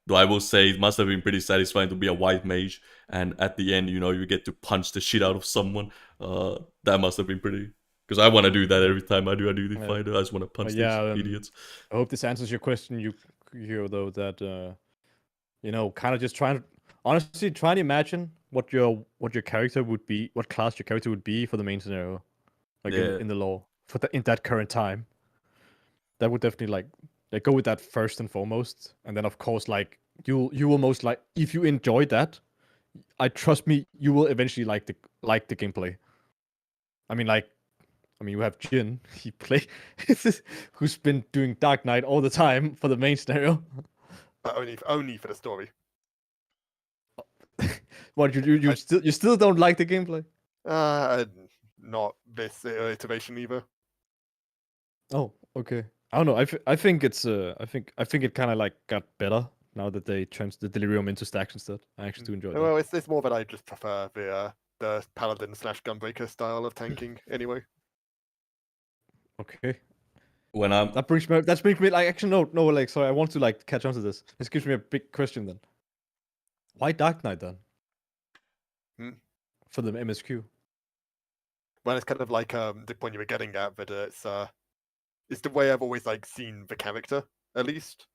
Though I will say it must have been pretty satisfying to be a white mage, and at the end, you know, you get to punch the shit out of someone. That must have been pretty. Because I want to do that every time I do the fight. I just want to punch these idiots. I hope this answers your question, you though, that you know, kind of just honestly try to imagine what your character would be, what class your character would be for the main scenario, like in the lore in that current time. That would definitely like Like, go with that first and foremost, and then of course, like you will most like if you enjoy that, trust me, you will eventually like the gameplay. I mean, you have Jin, who's been doing Dark Knight all the time for the main scenario. But only for the story. What you still don't like the gameplay? Not this iteration either. Oh, okay. I don't know. I think it's I think it kind of like got better now that they changed the Delirium into stacks instead. I actually do enjoy that. Well, it's more that I just prefer the paladin / gunbreaker style of tanking anyway. Okay. When I'm That brings me like actually no like sorry, I want to like catch on to this. This gives me a big question then. Why Dark Knight then? For the MSQ. Well, it's kind of like the point you were getting at, but it's the way I've always like seen the character, at least.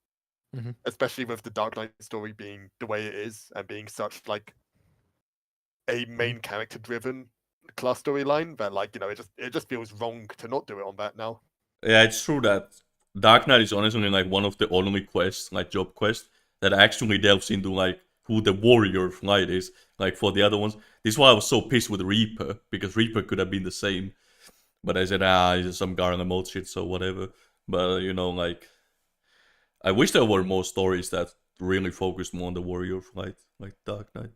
Mhm. Especially with the Dark Knight story being the way it is and being such like a main character driven class storyline that like, it just feels wrong to not do it on that now. Yeah, it's true that Dark Knight is honestly like one of the only quests, like job quests, that actually delves into like who the warrior of light is. Like for the other ones, this is why I was so pissed with Reaper, because Reaper could have been the same. But I said, it's some Garner mode shit, so whatever. But like I wish there were more stories that really focused more on the warrior of light, like Dark Knight.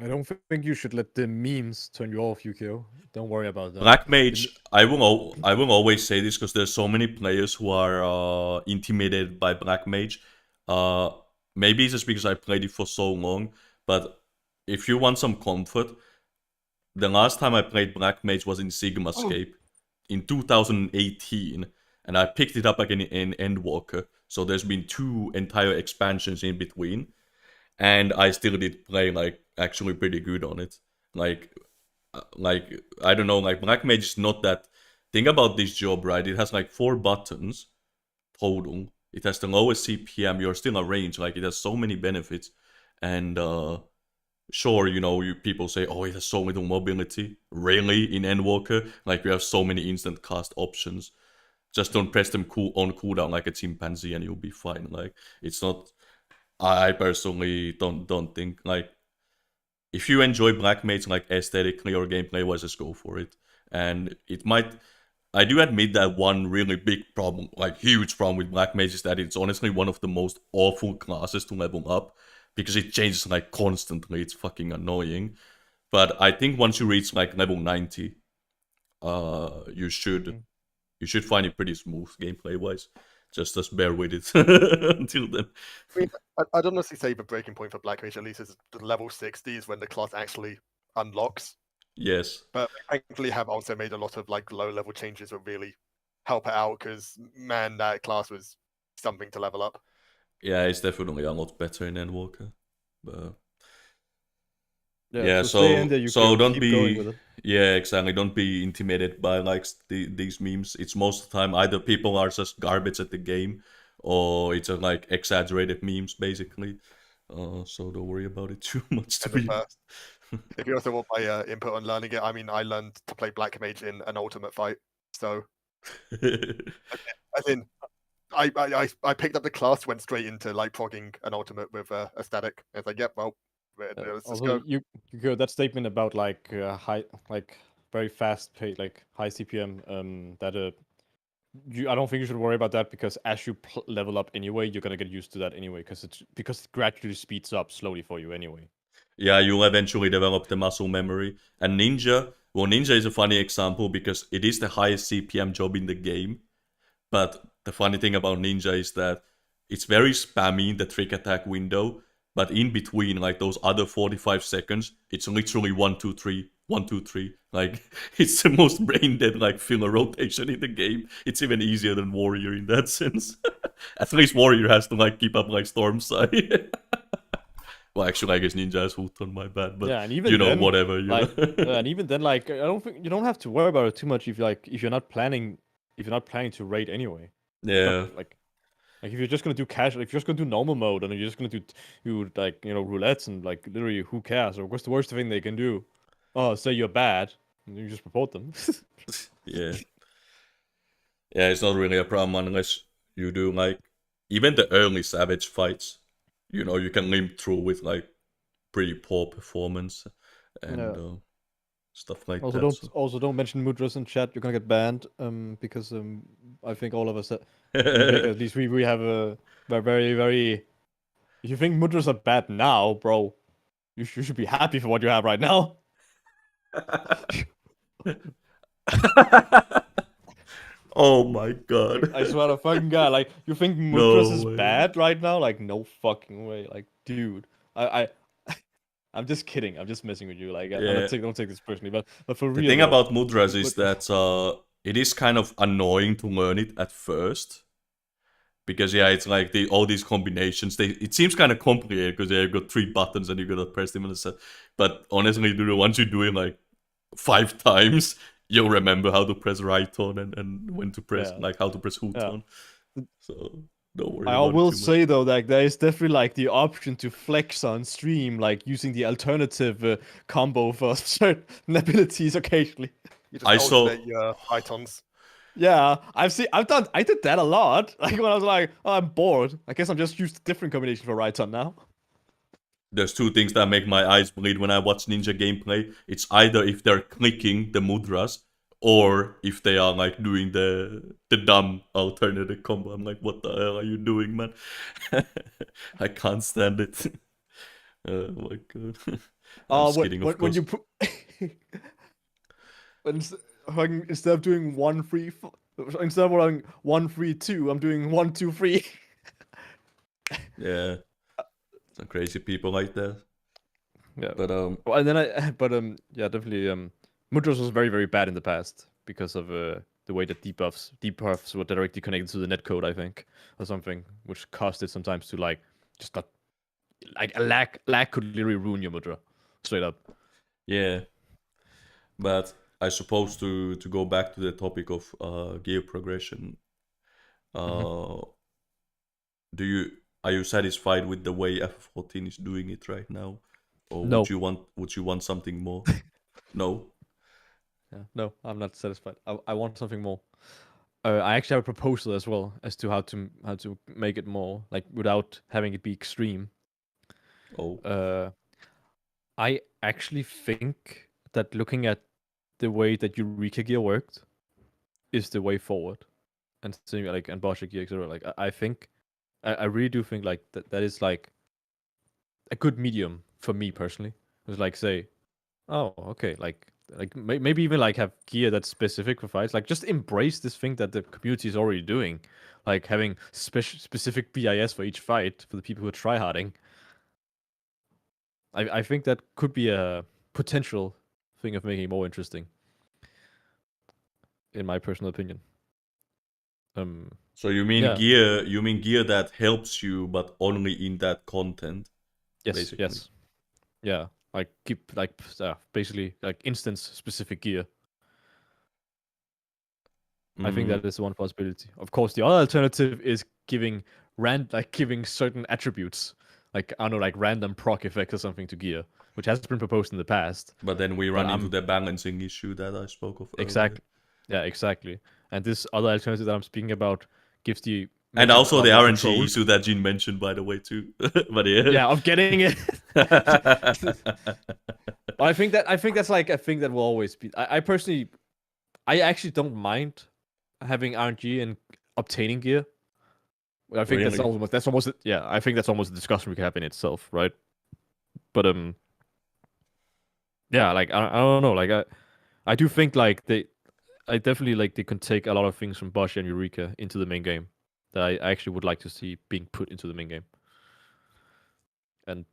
I don't think you should let the memes turn you off, Yukio. Don't worry about that. Black Mage, I will always say this because there's so many players who are intimidated by Black Mage. Maybe it's just because I played it for so long, but if you want some comfort, the last time I played Black Mage was in Sigmascape in 2018, and I picked it up again in Endwalker. So there's been 2 entire expansions in between, and I still did play like actually pretty good on it. Like I don't know, like Black Mage is not that. Think about this job, right? It has like 4 buttons total. It has the lowest CPM. You're still a range. Like it has so many benefits, and sure, people say, oh, it has so little mobility. Really, in Endwalker, like you have so many instant cast options. Just don't press them on cooldown like a chimpanzee, and you'll be fine. Like it's not. I personally don't think like if you enjoy Black Mage like aesthetically or gameplay wise, just go for it. And it might. I do admit that one really big problem, like huge problem with Black Mage is that it's honestly one of the most awful classes to level up because it changes like constantly. It's fucking annoying. But I think once you reach like level 90, you should find it pretty smooth gameplay wise. Just bear with it until then. I mean, I'd honestly say the breaking point for Black Mage at least is the level 60 is when the class actually unlocks. Yes. But they thankfully have also made a lot of like low level changes that really help it out because man, that class was something to level up. Yeah, it's definitely a lot better in Endwalker. But so stay in there, so don't keep going with be it. yeah, exactly. Don't be intimidated by like these memes. It's most of the time either people are just garbage at the game, or it's like exaggerated memes basically. So don't worry about it too much. To be honest. If you also want my input on learning it, I mean, I learned to play Black Mage in an ultimate fight, so as in, I picked up the class, went straight into like progging an ultimate with a static. It's like, yep, well, let's just go. You go that statement about like high, like very fast pay, like high CPM. I don't think you should worry about that because as you level up anyway, you're gonna get used to that anyway because it gradually speeds up slowly for you anyway. Yeah, you'll eventually develop the muscle memory. And Ninja is a funny example because it is the highest CPM job in the game. But the funny thing about Ninja is that it's very spammy, the trick attack window. But in between, like those other 45 seconds, it's literally 1, 2, 3, 1, 2, 3. Like, it's the most brain dead, like, filler rotation in the game. It's even easier than Warrior in that sense. At least Warrior has to, like, keep up, like, Stormside. Well, actually, I guess Ninja is hooked on my bad, but yeah, and even then, whatever. And even then, like, I don't think you don't have to worry about it too much if you're not planning to raid anyway. Yeah. Like if you're just gonna do casual, if you're just gonna do normal mode, and you're just gonna do like roulettes and like literally who cares? Or what's the worst thing they can do? Oh, say you're bad, and you just report them. Yeah. Yeah, it's not really a problem unless you do like even the early Savage fights. You know, you can limp through with like pretty poor performance and stuff like that. So. Also don't mention mudras in chat. You're gonna get banned. Because I think all of us in Vega, at least we have a very very. If you think mudras are bad now, bro, you should be happy for what you have right now. Oh my god. I swear to fucking God, like, you think mudras No is way. bad right now? Like, no fucking way. Like, dude, I'm just kidding. I'm just messing with you. Like, Yeah. don't take this personally, but for The real thing though, about mudras is that it is kind of annoying to learn it at first. Because yeah, it's like all these combinations. It seems kind of complicated because you've got 3 buttons and you gotta press them and stuff. But honestly, dude, once you do it like 5 times, you'll remember how to press right on and when to press like how to press hoot on. So don't worry I about will it too much. say though, like there is definitely like the option to flex on stream, like using the alternative combo for certain abilities occasionally. You just I saw- alternate your icons. Yeah, I did that a lot. Like when I was like, oh, I'm bored. I guess I'm just used to different combination for right on now. There's 2 things that make my eyes bleed when I watch ninja gameplay. It's either if they're clicking the mudras or if they are like doing the dumb alternative combo. I'm like, what the hell are you doing, man? I can't stand it. Oh my god. I'm just kidding, of when course. you put instead of doing 1-3, instead of doing 1-3-2, I'm doing 1-2-3. Yeah. Some crazy people like that. Yeah. But Well, and then yeah, definitely Mudras was very very bad in the past because of the way that debuffs were directly connected to the netcode, I think, or something, which caused it sometimes to like just not like a lag could literally ruin your Mudra straight up. yeah. But I suppose to go back to the topic of gear progression, do you are you satisfied with the way FF14 is doing it right now, or No. would you want something more? No. Yeah, no, I'm not satisfied. I want something more. I actually have a proposal as well as to how to make it more like without having it be extreme. Oh. I actually think that looking at the way that Eureka gear worked is the way forward, and seeing like and Bosch gear, etc. Like I think, I really do think like that is like a good medium for me personally. It's like say, oh okay, like maybe even like have gear that's specific for fights. Like just embrace this thing that the community is already doing, like having specific BIS for each fight for the people who are tryharding. I think that could be a potential thing of making it more interesting, in my personal opinion. So you mean Yeah. gear? You mean gear that helps you, but only in that content? Yes. Basically. Yes. Yeah. Like keep like basically like instance specific gear. I think that is one possibility. Of course, the other alternative is giving giving certain attributes, like I don't know, like random proc effect or something to gear, which has been proposed in the past. But then we run into the balancing issue that I spoke of earlier. Exactly. Yeah, exactly. And this other alternative that I'm speaking about gives the and makes it also a lot the more RNG controlled. issue that Jin mentioned, by the way, too. But yeah. Yeah, of getting it. I think that's like a thing that will always be. I personally, I actually don't mind having RNG and obtaining gear. I think Really? that's almost yeah. I think that's almost a discussion we can have in itself, right? But yeah, like I don't know, like I do think like I definitely like they can take a lot of things from Bosch and Eureka into the main game that I actually would like to see being put into the main game. And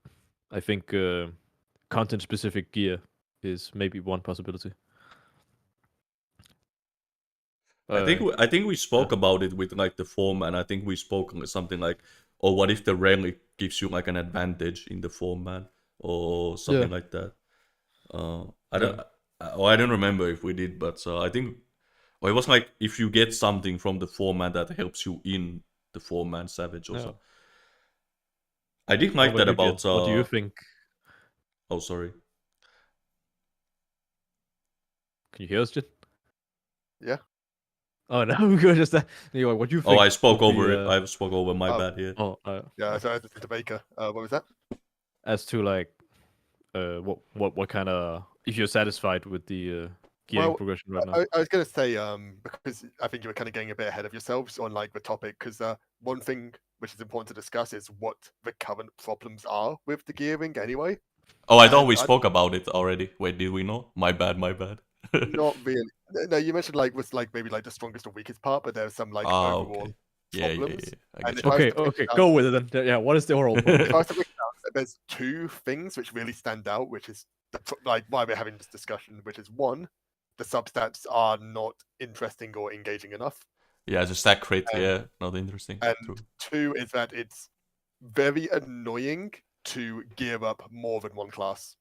I think content specific gear is maybe one possibility. I think we spoke about it with like the form, and I think we spoke something like, "Oh, what if the relic gives you like an advantage in the format or something like that?" I don't remember if we did, but I think, or it was like if you get something from the format that helps you in the format Savage or so. I did like that about. What do you think? Oh, sorry. Can you hear us, Jin? Yeah. Oh no, we're just anyway, what do you think? Oh, I spoke would be, over it. I spoke over my Oh. bad here. Oh, Yeah, so this is the Baker. What was that? as to like, what kind of if you're satisfied with the gearing Well, progression right now? I was going to say, because I think you were kind of getting a bit ahead of yourselves on like the topic, because one thing which is important to discuss is what the current problems are with the gearing anyway. Oh, I thought we And spoke about it already. Wait, did we not? My bad, my bad. not really. No, you mentioned like was like maybe like the strongest or weakest part, but there's some like Ah, overall okay. Yeah, problems. I And get if you. I was Okay, to break okay, it down- go with it then. Yeah, what is the overall problem? if I was to break it down, there's two things which really stand out, which is like why we're having this discussion. Which is one, the substats are not interesting or engaging enough, Yeah, it's a stack crit. And- Yeah, not interesting. and True. two is that it's very annoying to gear up more than one class.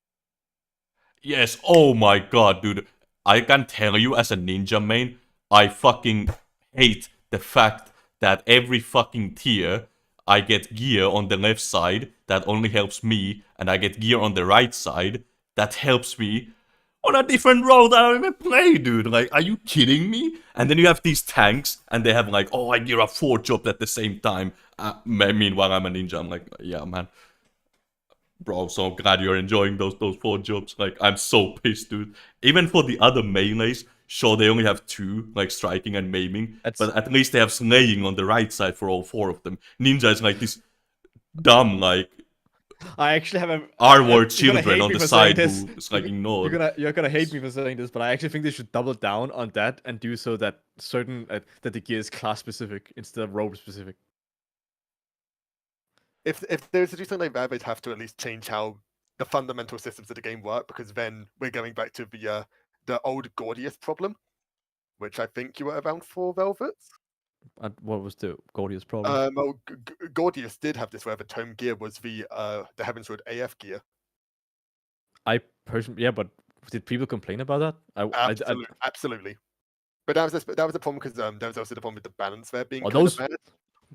Yes, oh my god, dude. I can tell you as a ninja main, I fucking hate the fact that every fucking tier I get gear on the left side that only helps me, and I get gear on the right side that helps me on a different role that I don't even play, dude. Like, are you kidding me? And then you have these tanks, and they have like, oh, I gear up 4 jobs at the same time. Meanwhile, I'm a ninja. I'm like, yeah, man. Bro, so glad you're enjoying those 4 jobs. Like, I'm so pissed, dude. Even for the other melees, sure, they only have 2, like striking and maiming, but at least they have slaying on the right side for all 4 of them. Ninja is like this dumb, like, I actually have a R-word you're gonna children hate on me the for saying side this. who is like ignored. You're gonna hate me for saying this, but I actually think they should double down on that and do so that certain that the gear is class specific instead of role specific. If they were to do something like that, they'd have to at least change how the fundamental systems of the game work, because then we're going back to the old Gordius problem, which I think you were around for, Velvets. What was the Gordius problem? Well, Gordius did have this where the tome gear was the Heavensward AF gear. I personally, yeah, but did people complain about that? Absolutely. But that was the problem because there was also the problem with the balance there being Oh, kind those- of bad.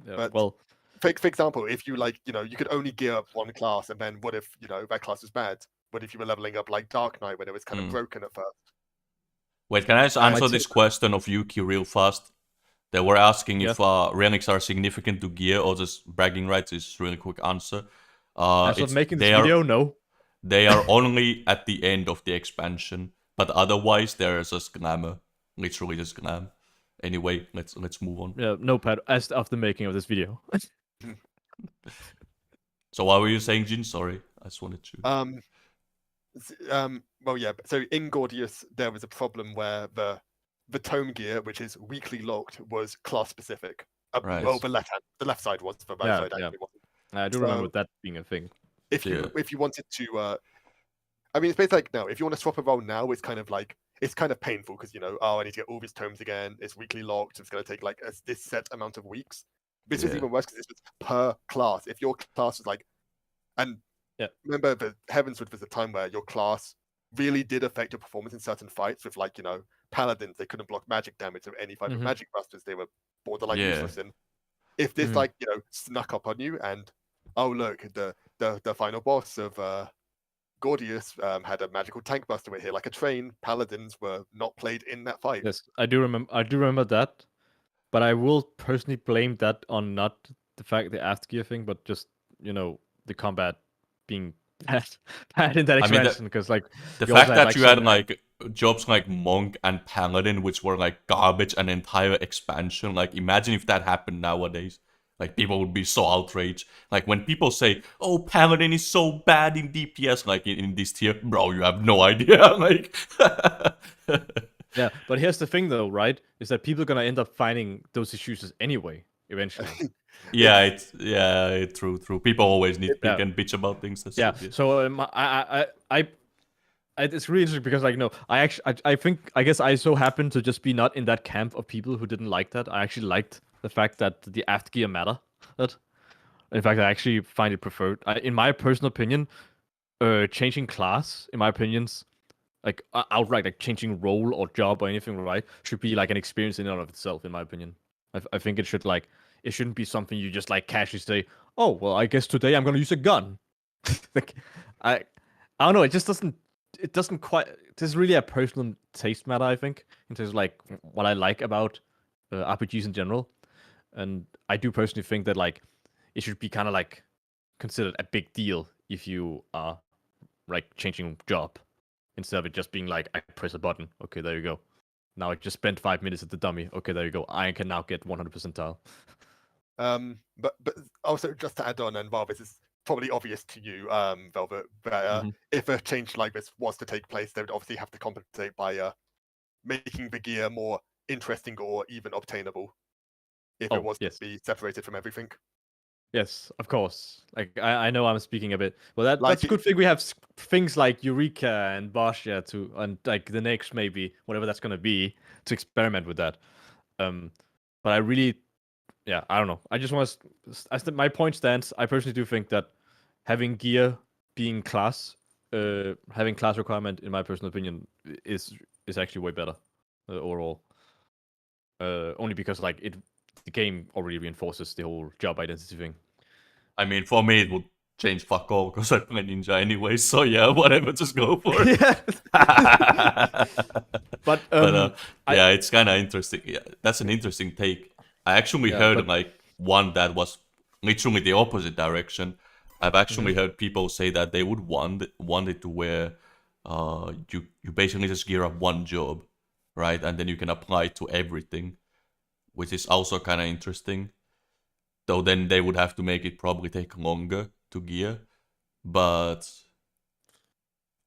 Yeah, But- well, For example, if you like, you could only gear up one class, and then what if that class was bad? What if you were leveling up like Dark Knight when it was kind of broken at first? Wait, can I just answer this question of Yuki real fast? They were asking if relics are significant to gear or just bragging rights. Is really quick answer. as of making this video, no. They are only at the end of the expansion, but otherwise there is a scammer, literally just scam. Anyway, let's move on. Yeah, no, Pat. As of the making of this video. So what were you saying, Jin? Sorry, I just wanted to. Well, yeah. So in Gordius, there was a problem where the tome gear, which is weakly locked, was class specific. Right. Well, the left side was, the right side actually wasn't. I do remember that being a thing. If you wanted to, I mean, it's basically like no. If you want to swap a role now, it's kind of painful because oh, I need to get all these tomes again. It's weekly locked. It's going to take like this set amount of weeks. This is even worse because it's per class. If your class was like, and remember the Heavensward was a time where your class really did affect your performance in certain fights. With like paladins, they couldn't block magic damage. So any fight with magic busters, they were borderline useless in. If this snuck up on you and oh look, the final boss of Gordius had a magical tank buster with here like a train, paladins were not played in that fight. Yes, I do remember that, but I will personally blame that on not the fact the aftergear thing, but just the combat being bad in that expansion. Because like the fact that you had like jobs like monk and paladin, which were like garbage, an entire expansion. Like imagine if that happened nowadays. Like people would be so outraged. Like when people say, "Oh, paladin is so bad in DPS," like in this tier, bro, you have no idea. Like. Yeah, but here's the thing, though, right? Is that people are gonna end up finding those issues anyway, eventually. True. People always nitpick and bitch about things. So it's really interesting because like I guess I so happen to just be not in that camp of people who didn't like that. I actually liked the fact that the aftergear mattered. In fact, I actually find it preferred. In my personal opinion, changing class, in my opinions, like outright like changing role or job or anything, right, should be like an experience in and of itself. In my opinion, I think it shouldn't be something you just like casually say, oh well, I guess today I'm gonna use a gun. Like I don't know, it doesn't quite, this is really a personal taste matter, I think, in terms of like what I like about RPGs in general, and I do personally think that like it should be kind of like considered a big deal if you are like changing job instead of it just being like I press a button. Okay, there you go. Now I just spent 5 minutes at the dummy. Okay, there you go. I can now get 100% tile. But also just to add on, and while this is probably obvious to you, Velvet, that if a change like this was to take place, they would obviously have to compensate by making the gear more interesting or even obtainable if it was to be separated from everything. Yes, of course. Like I know I'm speaking a bit. Well, that's a Like good thing. We have things like Eureka and Basha and like the next maybe whatever that's gonna be to experiment with that. But I really, yeah, I don't know. I just want to. My point stands. I personally do think that having gear being class, having class requirement, in my personal opinion, is actually way better overall. Only because like the game already reinforces the whole job identity thing. I mean, for me, it would change fuck all because I play Ninja anyway. So yeah, whatever, just go for it. But yeah, it's kind of interesting. Yeah, that's an interesting take. I actually heard like one that was literally the opposite direction. I've actually heard people say that they would want it to where you basically just gear up one job, right, and then you can apply it to everything, which is also kind of interesting. Though then they would have to make it probably take longer to gear, but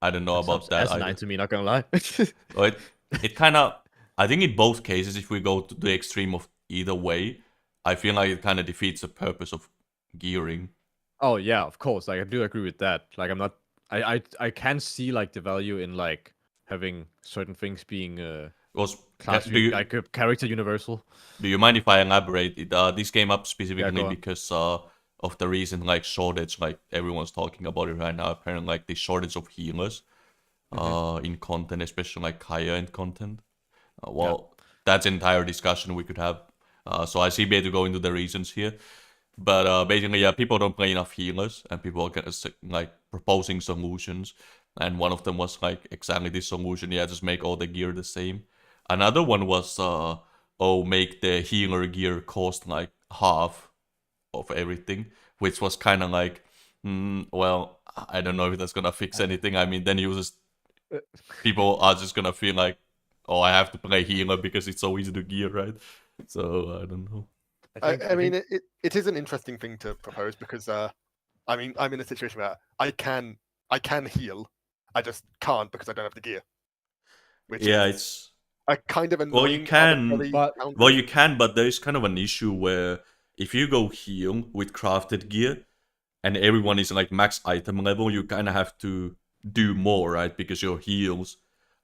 I don't know about that. Asinine to me, not gonna lie. It kind of, I think in both cases, if we go to the extreme of either way, I feel like it kind of defeats the purpose of gearing. Oh yeah, of course. Like I do agree with that. Like I'm not, I can see like the value in like having certain things being like a character universal. Do you mind if I elaborate? This came up specifically because of the recent like shortage, like everyone's talking about it right now. Apparently, like the shortage of healers in content, especially like higher end content. That's an entire discussion we could have. So I see better to go into the reasons here. But basically, yeah, people don't play enough healers, and people are like proposing solutions. And one of them was like exactly this solution. Yeah, just make all the gear the same. Another one was make the healer gear cost like half of everything, which was kind of like, well, I don't know if that's gonna fix anything. I mean, then people are just gonna feel like, oh, I have to play healer because it's so easy to gear, right? So I don't know. I mean, it is an interesting thing to propose because I mean, I'm in a situation where I can heal, I just can't because I don't have the gear. It's a kind of annoying. Well, you can, but there's kind of an issue where if you go heal with crafted gear and everyone is like max item level, you kind of have to do more, right? Because your heals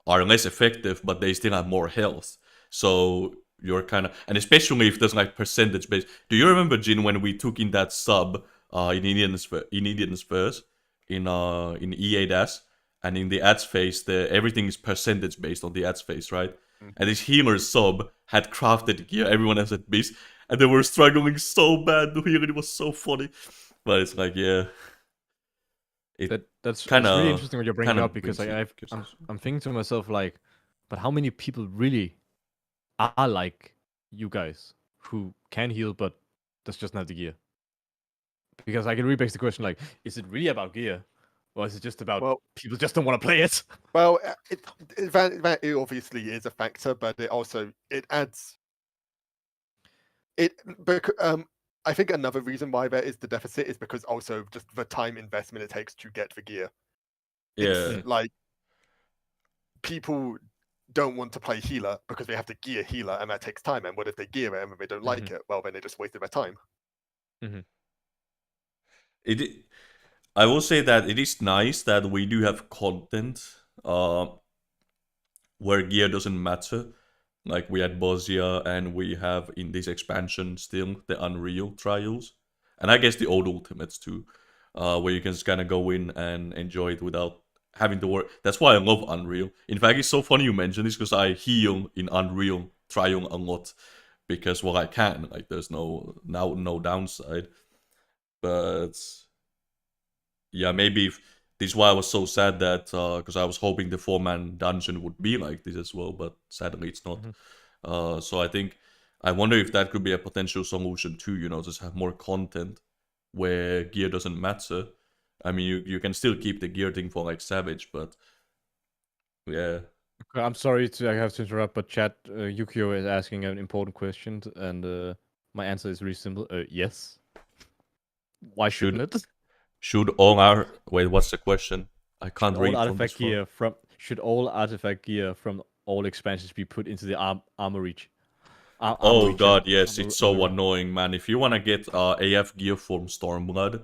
are less effective, but they still have more health. So you're kind of, and especially if there's like percentage based. Do you remember, Jin, when we took in that sub in Indians first in E8S? And in the ads phase, everything is percentage based on the ads phase, right? And this healer sub had crafted gear, everyone else had beast, and they were struggling so bad to heal. It was so funny, but it's like, yeah, that's really interesting what you're bringing up because I'm thinking to myself like, but how many people really are like you guys who can heal but does just not have the gear? Because I can rebase the question like, is it really about gear? Or is it just about people just don't want to play it? Well, that obviously is a factor, but it adds. I think another reason why there is the deficit is because also just the time investment it takes to get the gear. Yeah, it's like people don't want to play healer because they have to gear healer, and that takes time. And what if they gear it and they don't like it? Well, then they just wasted their time. I will say that it is nice that we do have content where gear doesn't matter. Like we had Bosnia, and we have in this expansion still the Unreal trials, and I guess the old Ultimates too, where you can just kind of go in and enjoy it without having to work. That's why I love Unreal. In fact, it's so funny you mentioned this because I heal in Unreal trial a lot because I can. Like there's no downside, but. Yeah, maybe this is why I was so sad that because I was hoping the 4-man dungeon would be like this as well, but sadly it's not. So I think I wonder if that could be a potential solution too. Just have more content where gear doesn't matter. I mean, you can still keep the gear thing for like Savage, but yeah. I'm sorry I have to interrupt, but chat Yukio is asking an important question, and my answer is really simple. Yes. Why shouldn't it? Should all our wait? What's the question? I can't All read from this artifact phone. gear from should all artifact gear from all expansions be put into the armor reach? Oh god, yes, it's so annoying, man. If you wanna get AF gear from Stormblood,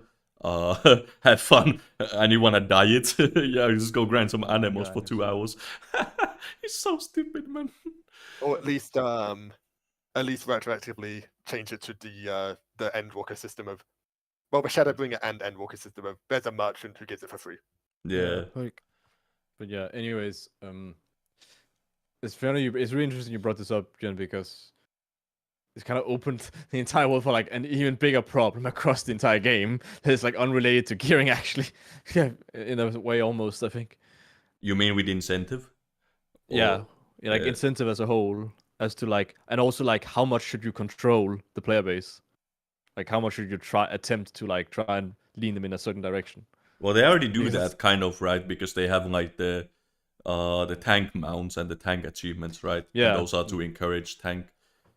have fun, and you wanna dye it, yeah, just go grind some animals for 2 hours. It's so stupid, man. Or at least retroactively change it to the Endwalker system of, well, the Shadowbringer and Endwalker system of, there's a merchant who gives it for free. Yeah. But yeah, anyways, it's really interesting you brought this up, Jen, because it's kind of opened the entire world for like an even bigger problem across the entire game that is like unrelated to gearing, actually. Yeah, in a way, almost, I think. You mean with incentive? Yeah, like incentive as a whole, as to like, and also like how much should you control the player base? Like how much should you attempt to like try and lean them in a certain direction? Well, they already do that kind of, right? Because they have like the tank mounts and the tank achievements, right? Yeah, and those are to encourage tank.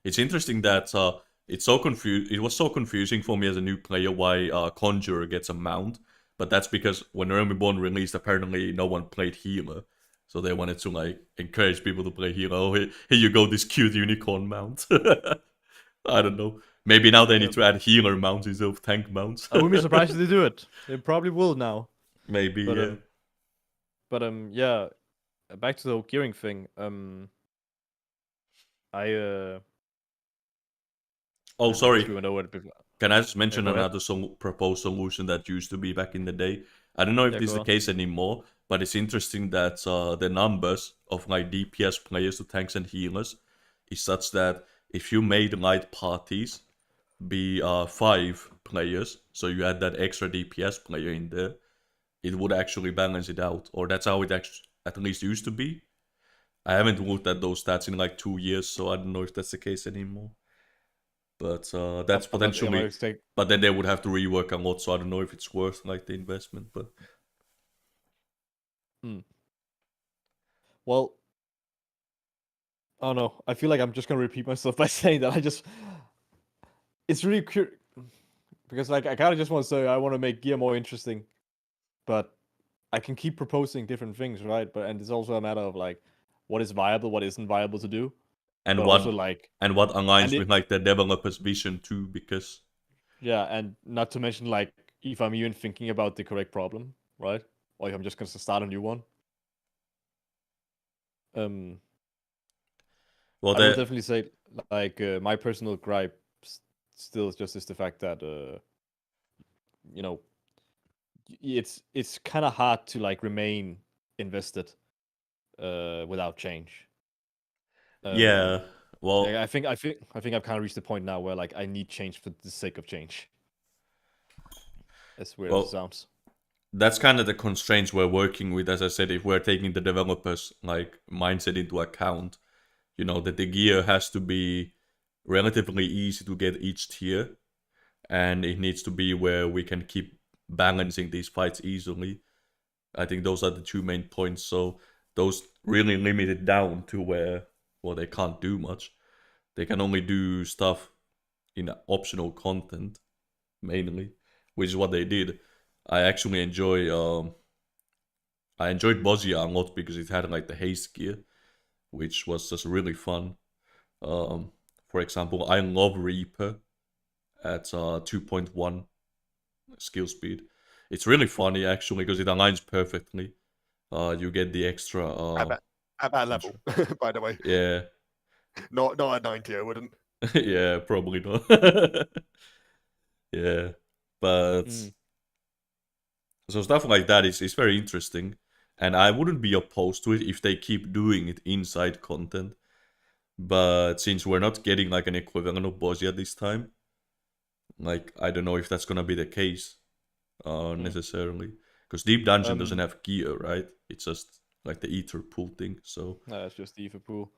It's interesting that it's so confused. It was so confusing for me as a new player why Conjurer gets a mount, but that's because when Realm Reborn released, apparently no one played healer, so they wanted to like encourage people to play healer. Oh, here you go, this cute unicorn mount. I don't know. Maybe now they need to add healer mounts instead of tank mounts. I wouldn't be surprised if they do it. They probably will now. Maybe, but, yeah. Yeah. Back to the whole gearing thing. Oh, sorry. Can I just mention another proposed solution that used to be back in the day? I don't know if this is the case anymore, but it's interesting that the numbers of like DPS players to tanks and healers is such that if you made light parties be 5 players, so you add that extra DPS player in there, it would actually balance it out. Or that's how it actually at least used to be. I haven't looked at those stats in like 2 years, so I don't know if that's the case anymore. But that's potentially. But then they would have to rework a lot, so I don't know if it's worth like the investment. But well, I don't know. I feel like I'm just gonna repeat myself by saying that it's really curious because like I kind of just want to say I want to make gear more interesting, but I can keep proposing different things, right? And it's also a matter of like what is viable, what isn't viable to do. And what aligns with like the developer's vision too, because and not to mention like if I'm even thinking about the correct problem, right? Or if I'm just gonna start a new one. Well, I would definitely say like my personal gripe still just is the fact that it's kind of hard to like remain invested without change. Yeah. Well, I think I've kind of reached the point now where like I need change for the sake of change. As weird as it sounds. That's kind of the constraints we're working with. As I said, if we're taking the developers like mindset into account, that the gear has to be relatively easy to get each tier, and it needs to be where we can keep balancing these fights easily. I think those are the 2 main points. So those really limit it down to where, well, they can't do much. They can only do stuff in optional content, mainly, which is what they did. I actually enjoyed Bozia a lot because it had like the haste gear, which was just really fun. For example, I love Reaper at 2.1 skill speed. It's really funny actually because it aligns perfectly. You get the extra. At that level, by the way. Yeah. Not at 90, I wouldn't. Yeah, probably not. Yeah, but so stuff like that is very interesting, and I wouldn't be opposed to it if they keep doing it inside content. But since we're not getting like an equivalent of Bozia this time, like I don't know if that's gonna be the case necessarily, because Deep Dungeon doesn't have gear, right? It's just like the ether pool thing. So it's just the ether pool,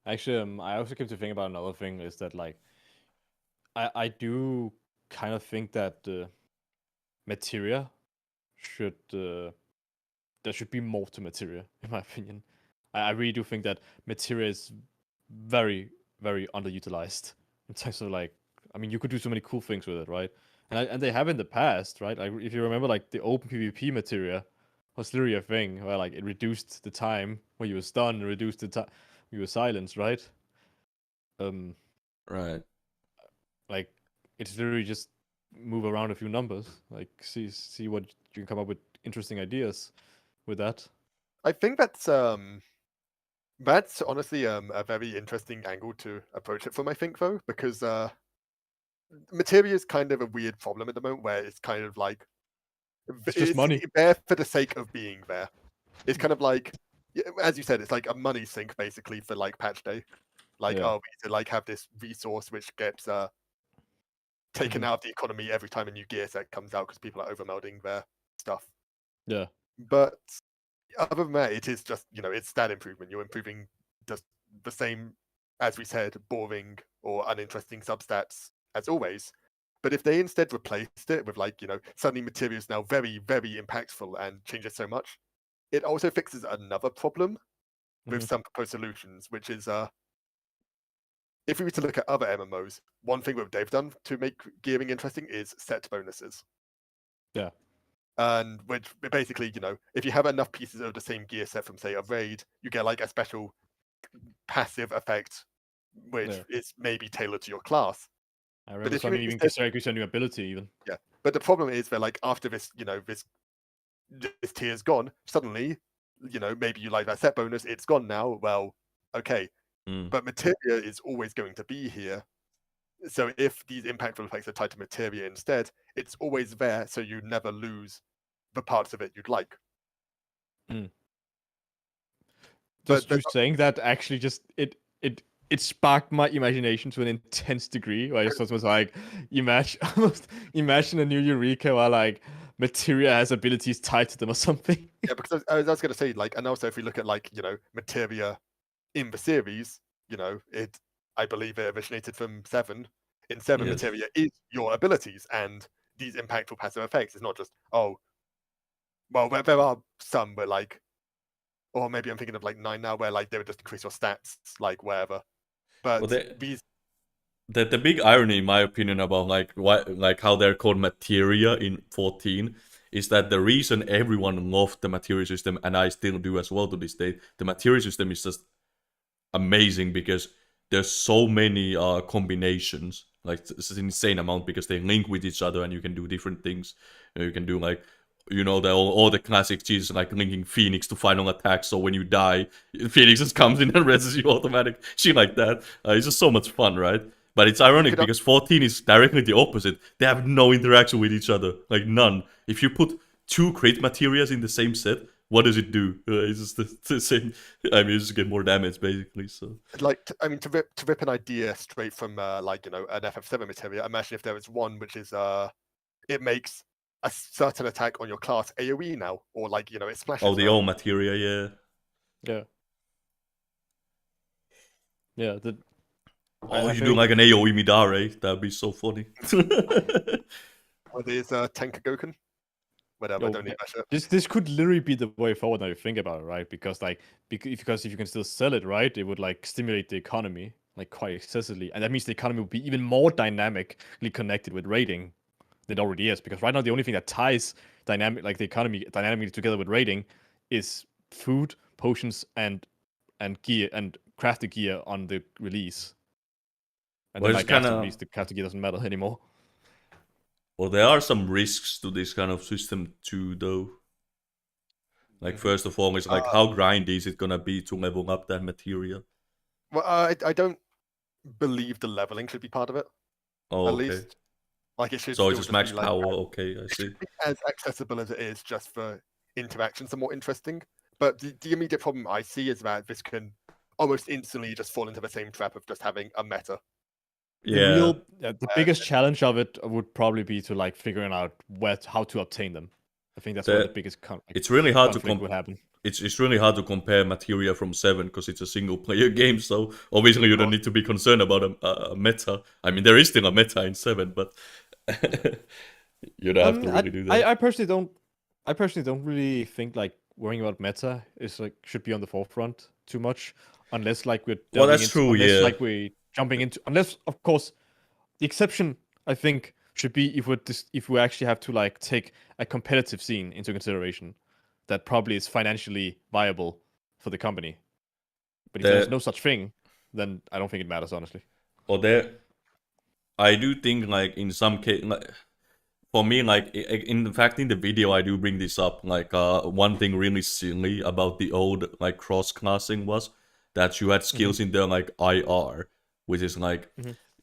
Actually, I also came to think about another thing is that like I do kind of think that materia should there should be more to materia, in my opinion. I really do think that materia is very, very underutilized in terms of like, I mean, you could do so many cool things with it, right? And they have in the past, right? Like if you remember, like the open PvP materia was literally a thing where like it reduced the time when you were stunned, reduced the time you were silenced, right? Right. Like it's literally just move around a few numbers, like see what you can come up with interesting ideas with that. I think that's honestly a very interesting angle to approach it from, I think, though, because materia is kind of a weird problem at the moment where it's kind of like It's just money. there for the sake of being there. It's kind of like, as you said, it's like a money sink basically for like patch day. Like, Yeah. oh, we need to like have this resource which gets taken out of the economy every time a new gear set comes out because people are overmelding their stuff. Yeah. But other than that, it is just, it's stat improvement. You're improving just the same, as we said, boring or uninteresting substats as always. But if they instead replaced it with like, suddenly materia is now very, very impactful and changes so much, it also fixes another problem with some proposed solutions, which is if we were to look at other MMOs, one thing that they've done to make gearing interesting is set bonuses. Yeah. And which basically, if you have enough pieces of the same gear set from, say, a raid, you get like a special passive effect, which is maybe tailored to your class. I remember some even gives a new ability even. Yeah, but the problem is that like after this, this tier is gone, suddenly, maybe you like that set bonus, it's gone now. Well, okay, but materia is always going to be here. So if these impactful effects are tied to materia instead, it's always there, so you never lose the parts of it you'd like. Just you saying that actually just it sparked my imagination to an intense degree. Where I just was like, imagine a new Eureka where like materia has abilities tied to them or something. Yeah, because I was going to say like, and also if we look at like materia in the series, I believe it originated from 7. In 7, materia is your abilities and these impactful passive effects. It's not just, oh, well, there are some where like, or maybe I'm thinking of like 9 now, where like they would just increase your stats, like wherever. But these, the big irony, in my opinion, about like how they're called materia in 14 is that the reason everyone loved the materia system, and I still do as well to this day, the materia system is just amazing because there's so many combinations. Like it's an insane amount because they link with each other and you can do different things. You can do like all the classic cheeses like linking Phoenix to final attack, so when you die, Phoenix just comes in and reses you automatic. Shit like that. It's just so much fun, right? But it's ironic because 14 is directly the opposite. They have no interaction with each other, like none. If you put 2 crate materials in the same set, what does it do? It's just the same. I mean, you just get more damage basically. So, like, I mean, to rip an idea straight from an FF7 material. Imagine if there was one which is it makes a certain attack on your class AOE now, or like it splashes. Oh, the old materia, yeah. Oh, you do like an AOE Midare? That'd be so funny. Or there's Tenkagoken. Whatever, don't need this could literally be the way forward now you think about it, right? Because like because if you can still sell it, right, it would like stimulate the economy like quite excessively, and that means the economy will be even more dynamically connected with raiding than it already is. Because right now the only thing that ties the economy dynamically together with raiding is food, potions, and gear and crafted gear on the release. And then like after release, the crafted gear doesn't matter anymore. Well, there are some risks to this kind of system too, though. Like, first of all, it's like, how grindy is it gonna be to level up that material? Well, I don't believe the leveling should be part of it. Oh, at okay. Least. Like, it should so it's just max be power, like, okay, I see. As accessible as it is, just for interactions are more interesting. But the immediate problem I see is that this can almost instantly just fall into the same trap of just having a meta. The biggest challenge of it would probably be to like figuring out how to obtain them. I think that's where the biggest it's really hard conflict would happen. it's really hard to compare Materia from 7 because it's a single player game. So obviously you don't need to be concerned about a meta. I mean, there is still a meta in 7, but you don't have to really do that. I personally don't. I personally don't really think like worrying about meta is like should be on the forefront too much, unless like we're Well, delving that's into, true, unless yeah. like we're jumping into, unless of course the exception I think should be if we actually have to like take a competitive scene into consideration, that probably is financially viable for the company. But if there's no such thing, then I don't think it matters honestly. Or there, I do think like in some case, like, for me, like in fact in the video I do bring this up. Like one thing really silly about the old like cross classing was that you had skills in there like IR, which is like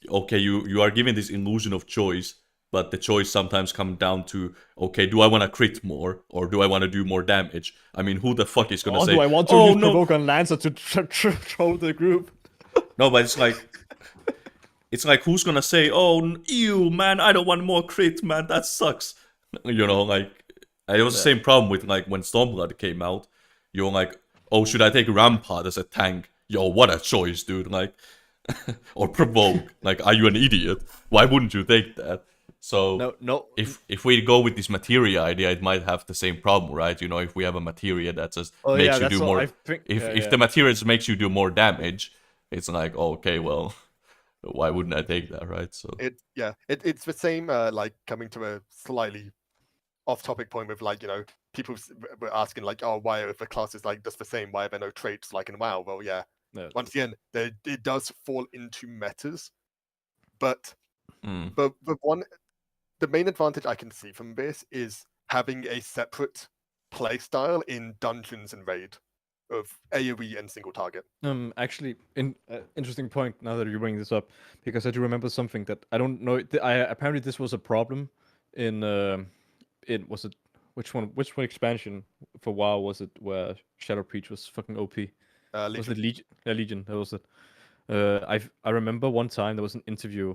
okay, you are given this illusion of choice, but the choice sometimes comes down to okay, do I want to crit more or do I want to do more damage? I mean, who the fuck is gonna say? Do I want to use provoke on Lancer to troll the group? No, but it's like who's gonna say, "Oh, ew, man, I don't want more crit, man. That sucks." You know, like it was the same problem with like when Stormblood came out. You're like, "Oh, should I take Rampart as a tank?" Yo, what a choice, dude! Like, or Provoke. Like, are you an idiot? Why wouldn't you take that? So No. If we go with this materia idea, it might have the same problem, right? You know, if we have a materia that just makes you do more. If the materia makes you do more damage, it's like, oh, okay, well. Why wouldn't I take that, right? So it's the same. Like coming to a slightly off-topic point with like people were asking like, oh, why if the class is like just the same? Why are there no traits like in WoW? Well, yeah. No. Once again, it does fall into metas, but the main advantage I can see from this is having a separate playstyle in dungeons and raid of AoE and single target. Actually, interesting point now that you bring this up, because I do remember something that I don't know. Apparently this was a problem in was it which one expansion for WoW was it where Shadow Preach was fucking OP? Was it Legion? Yeah, Legion. That was it. I remember one time there was an interview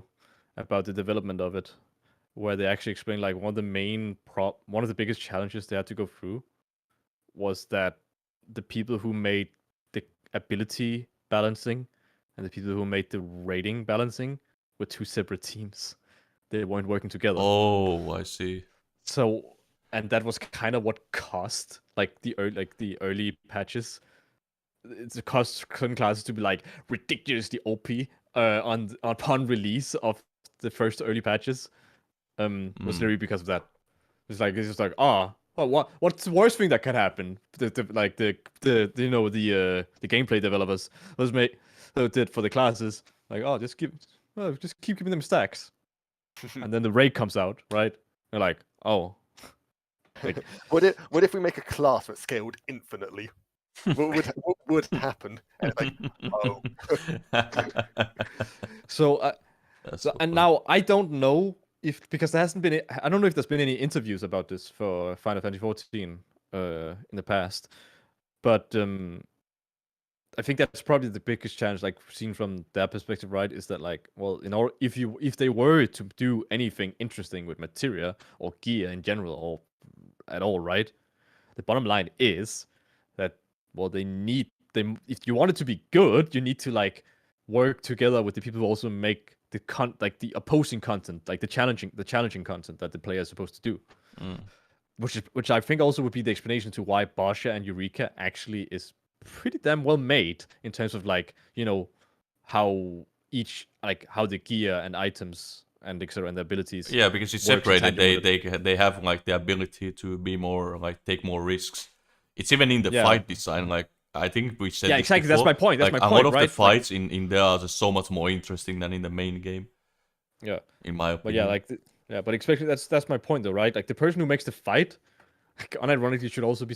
about the development of it, where they actually explained like one of the biggest challenges they had to go through was that the people who made the ability balancing and the people who made the rating balancing were two separate teams. They weren't working together. Oh, I see. So, and that was kind of what caused like the early patches. It caused certain classes to be like ridiculously OP upon release of the first early patches. Was literally because of that. It's just like well, what's the worst thing that could happen? The gameplay developers did for the classes, like, oh, just keep giving them stacks, and then the raid comes out, right? They're like, oh, like, what if we make a class that scaled infinitely? What would happen? And like, oh. So now I don't know. Because there hasn't been, I don't know if there's been any interviews about this for Final Fantasy XIV in the past, but I think that's probably the biggest challenge, like seen from their perspective, right? Is that like, well, if they were to do anything interesting with materia or gear in general or at all, right? The bottom line is that if you want it to be good, you need to like work together with the people who also make the opposing content, like the challenging content that the player is supposed to do. Which I think also would be the explanation to why Basha and Eureka actually is pretty damn well made in terms of like, how how the gear and items and etc. and the abilities. Yeah, because it's separated. They have like the ability to be more like take more risks. It's even in the fight design, like I think we said. Yeah, exactly. Before. That's my point. That's like, my point. A lot of right? the fights in there are just so much more interesting than in the main game. Yeah, in my opinion. But but especially that's my point though, right? Like the person who makes the fight, like, unironically, should also be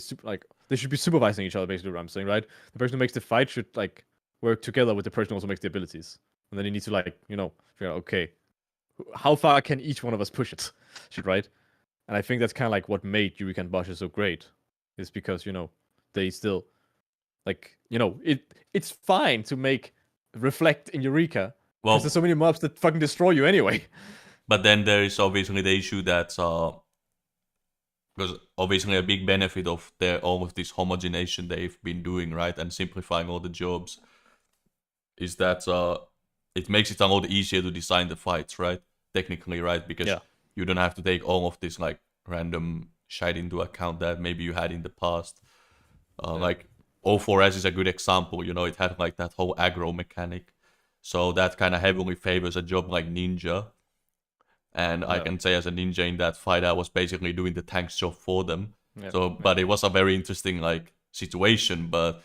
they should be supervising each other. Basically, what I'm saying, right? The person who makes the fight should like work together with the person who also makes the abilities, and then you need to like figure out, okay, how far can each one of us push it, right? And I think that's kind of like what made Eureka and Basha so great, is because they still. Like, it's fine to make reflect in Eureka. Well, because there's so many mobs that fucking destroy you anyway. But then there is obviously the issue that Because obviously a big benefit of all of this homogenization they've been doing, right, and simplifying all the jobs, is that it makes it a lot easier to design the fights, right? Technically, right? Because Yeah. you don't have to take all of this like random shit into account that maybe you had in the past. Like O4S is a good example. You know, it had like that whole aggro mechanic, so that kind of heavily favors a job like Ninja. And I can say as a ninja in that fight, I was basically doing the tank's job for them. Yeah. So, but it was a very interesting like situation. But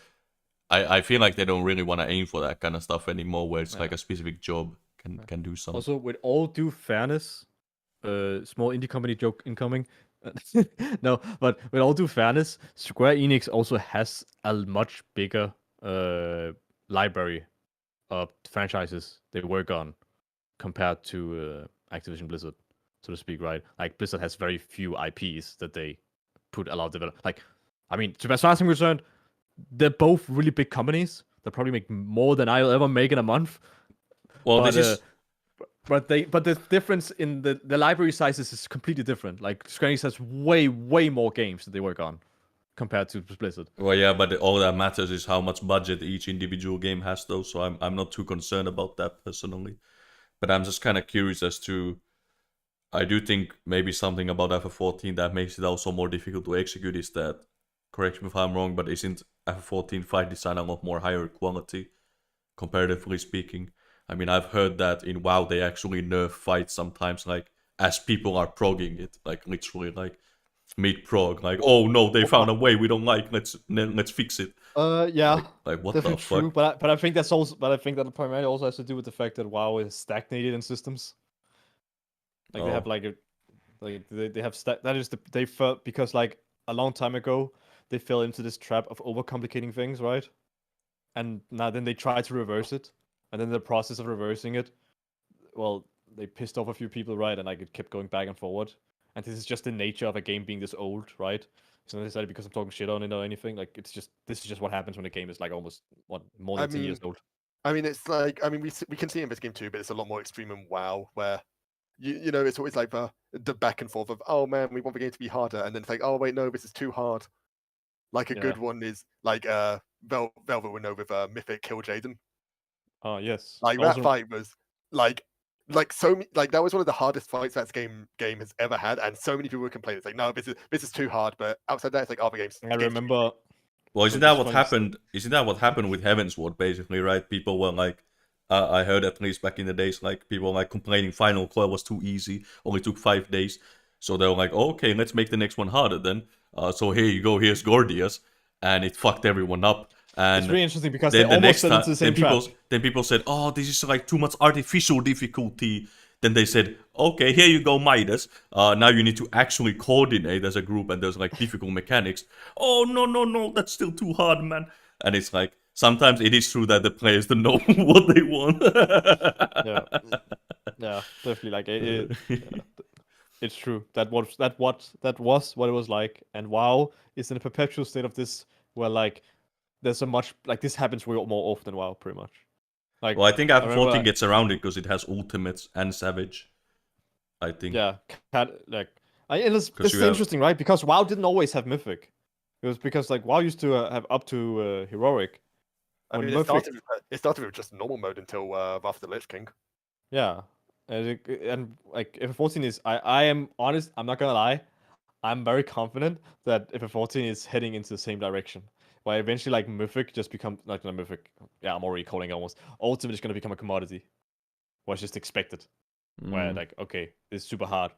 I feel like they don't really want to aim for that kind of stuff anymore, where it's like a specific job can do something. Also, with all due fairness, small indie company joke incoming. No, but with all due fairness, Square Enix also has a much bigger library of franchises they work on compared to Activision Blizzard, so to speak, right? Like Blizzard has very few IPs that they put a lot of development. Like, I mean, to as far as I'm concerned, they're both really big companies. They probably make more than I'll ever make in a month. Well, But, this is but the difference in the library sizes is completely different. Like Square Enix has way more games that they work on compared to Blizzard. well, yeah, but all that matters is how much budget each individual game has, though. So I'm not too concerned about that personally. But I'm just kind of curious as to. I do think maybe something about FF14 that makes it also more difficult to execute is that, correct me if I'm wrong, but isn't FF14 fight design a lot more higher quality, comparatively speaking? I mean, I've heard that in WoW they actually nerf fights sometimes, like as people are progging it, like literally, like mid-prog, like oh no, they found a way we don't like, let's fix it. Yeah, Like what definitely the fuck? true. But I think that's also. But I think that primarily also has to do with the fact that WoW is stagnated in systems. Like they have Oh. like a, like they have that is they felt because like a long time ago they fell into this trap of overcomplicating things, right? And now then they try to reverse it, and then in the process of reversing it, well, they pissed off a few people, right? And like it kept going back and forward. And this is just the nature of a game being this old, right? It's not necessarily because I'm talking shit on it or anything. Like it's just this is just what happens when a game is like almost more than 10 years old. I mean, it's like we can see in this game too, but it's a lot more extreme in WoW, where you know it's always like the back and forth of oh man, we want the game to be harder, and then it's like oh wait no, this is too hard. Like a good one is like Velvet would know with Mythic Kill Jaden. Oh yes. Like Also, that fight was like so like that was one of the hardest fights that game has ever had, and so many people would complain. It's like no, this is too hard. But outside that, it's like other games. I remember. Well, isn't So that this what one- happened? Isn't that what happened with Heavensward, basically, right? People were like, I heard at least back in the days, like people were like complaining Final Claw was too easy, only took 5 days. So they were like, oh, okay, let's make the next one harder then. So here you go, here's Gordius, and it fucked everyone up. And It's really interesting because then they the next almost fell time, into the same then people said, oh, this is like too much artificial difficulty. Then they said, okay, here you go, Midas. Now you need to actually coordinate as a group, and there's like difficult mechanics. Oh, no, that's still too hard, man. And it's like, sometimes it is true that the players don't know what they want. Yeah, definitely. Like it's true. That was what it was like. And WoW is in a perpetual state of this, where like there's a much like this happens more often. WoW, pretty much. Like Well, I think remember, FF14 gets around it because it has ultimates and Savage. I think. yeah, it's you have- interesting, right? Because WoW didn't always have Mythic. It was because like WoW used to have up to Heroic. I When mean, Mythic- it started with just normal mode until after the Lich King. Yeah, and like FF14 is I am honest. I'm not gonna lie. I'm very confident that FF14 is heading into the same direction. Where eventually, like Mythic just become like not Mythic. Yeah, I'm already calling it almost. Ultimate is gonna become a commodity. Where it's just expected. Where like okay, it's super hard.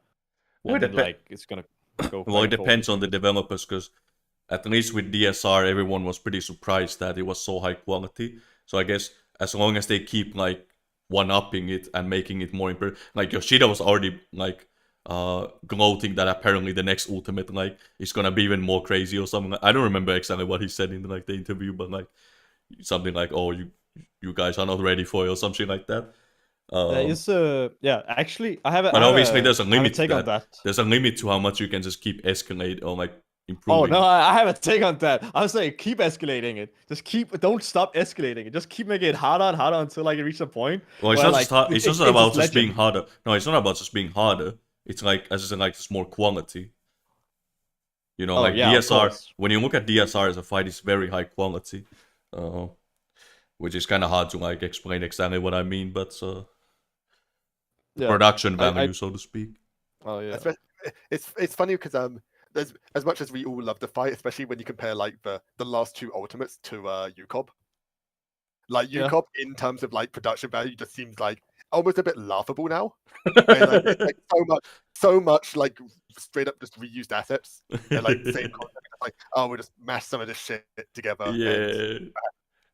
Well, And then, like it's gonna go. Well, it back and forth depends on the between- developers because at least with DSR, everyone was pretty surprised that it was so high quality. So I guess as long as they keep like one-upping it and making it more important, like Yoshida was already like gloating that apparently the next Ultimate like is gonna be even more crazy or something. I don't remember exactly what he said in like the interview, but like something like, "Oh, you guys are not ready for it" or something like that. yeah. Actually, I have. But obviously, there's a I have limit to take on that. that. There's a limit to how much you can just keep escalate or like Oh improving. no, I have a take on that. I was saying keep escalating it. Don't stop escalating it. Just keep making it harder and harder until like it reaches a point. Well, it's where, not just like, it's it- just it's about just legend. being harder. No, it's not about just being harder. It's like as I said, like it's more quality. You know, Oh, like yeah, of DSR. course. When you look at DSR as a fight, it's very high quality, which is kind of hard to like explain exactly what I mean, but Yeah. production I value, so to speak. oh yeah. It's funny because there's as much as we all love the fight, especially when you compare like the last two ultimates to UCOB. Like Yeah. UCOB in terms of like production value just seems like almost a bit laughable now. And, like, it's like so much like straight up just reused assets and like same concept. It's like, oh, we'll just mash some of this shit together. And Yeah.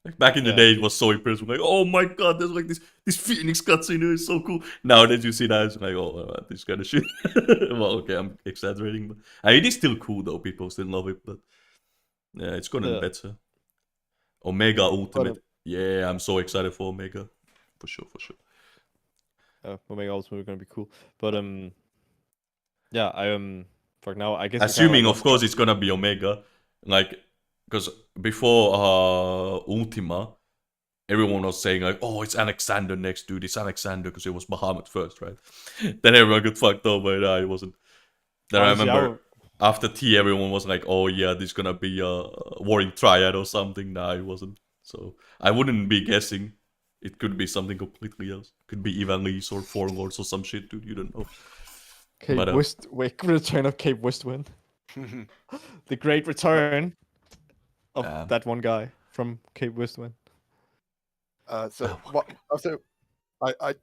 Like, back in the Yeah. day, it was so impressive. Like, oh my god, there's like this Phoenix cutscene. It's so cool. Now that you see that, it's like, oh, this kind of shit. Well, okay, I'm exaggerating, but it is still cool though. People still love it, but yeah, it's gotten Yeah. better. Omega But, Ultimate. Yeah, I'm so excited for Omega. For sure, for sure. Omega Ultimate gonna be cool. But yeah, I fuck now. I guess we kinda, Assuming, like, of course, it's gonna be Omega. Like, because before Ultima, everyone was saying like, "Oh, it's Alexander next, dude. It's Alexander," because it was Bahamut first, right? Then everyone got fucked up, but it wasn't. Then honestly, I remember after T, everyone was like, "Oh yeah, this is gonna be a Warring Triad or something." Nah, it wasn't. So I wouldn't be guessing. It could be something completely else. Could be Evanlys or Four Lords or some shit, dude. You don't know. Cape But, West. Wait, return of Cape Westwind. The great return of that one guy from Cape Westwind. so what? Also, I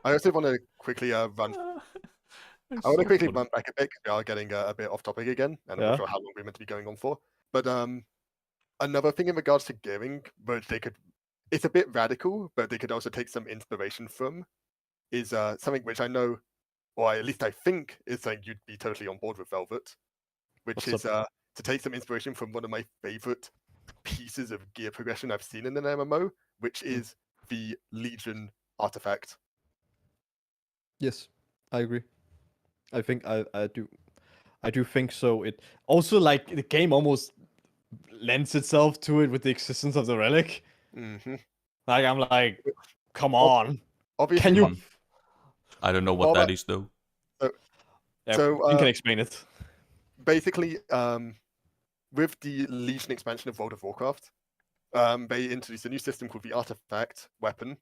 also want to quickly run. I want to quickly run back a bit because we are getting a bit off topic again, and I'm Yeah. not sure how long we're meant to be going on for. But another thing in regards to gearing, which they could, it's a bit radical, but they could also take some inspiration from, is something which I know, or at least I think, is something you'd be totally on board with, Velvet, which What's is to take some inspiration from one of my favorite pieces of gear progression I've seen in an MMO, which is the Legion artifact. Yes, I agree. I think I do think so. It also, like, the game almost lends itself to it with the existence of the relic. Mm-hmm. Like, I'm like, come on. Obviously, Can you? I don't know what that is though. Yeah, so, you can explain it. basically, with the Legion expansion of World of Warcraft, they introduced a new system called the Artifact Weapon.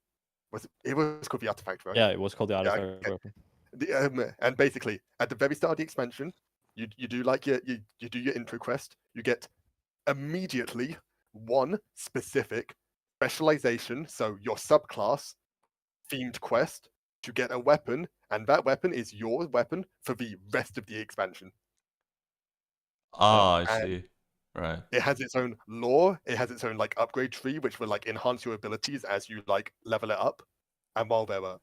It was called the Artifact, right? Yeah, it was called the Yeah, artifact weapon. and basically, at the very start of the expansion, you do like you do your intro quest. You get immediately one specific specialization, so your subclass themed quest to get a weapon, and that weapon is your weapon for the rest of the expansion. Ah, I And see. Right. it has its own lore. It has its own like upgrade tree, which will like enhance your abilities as you like level it up. And while there were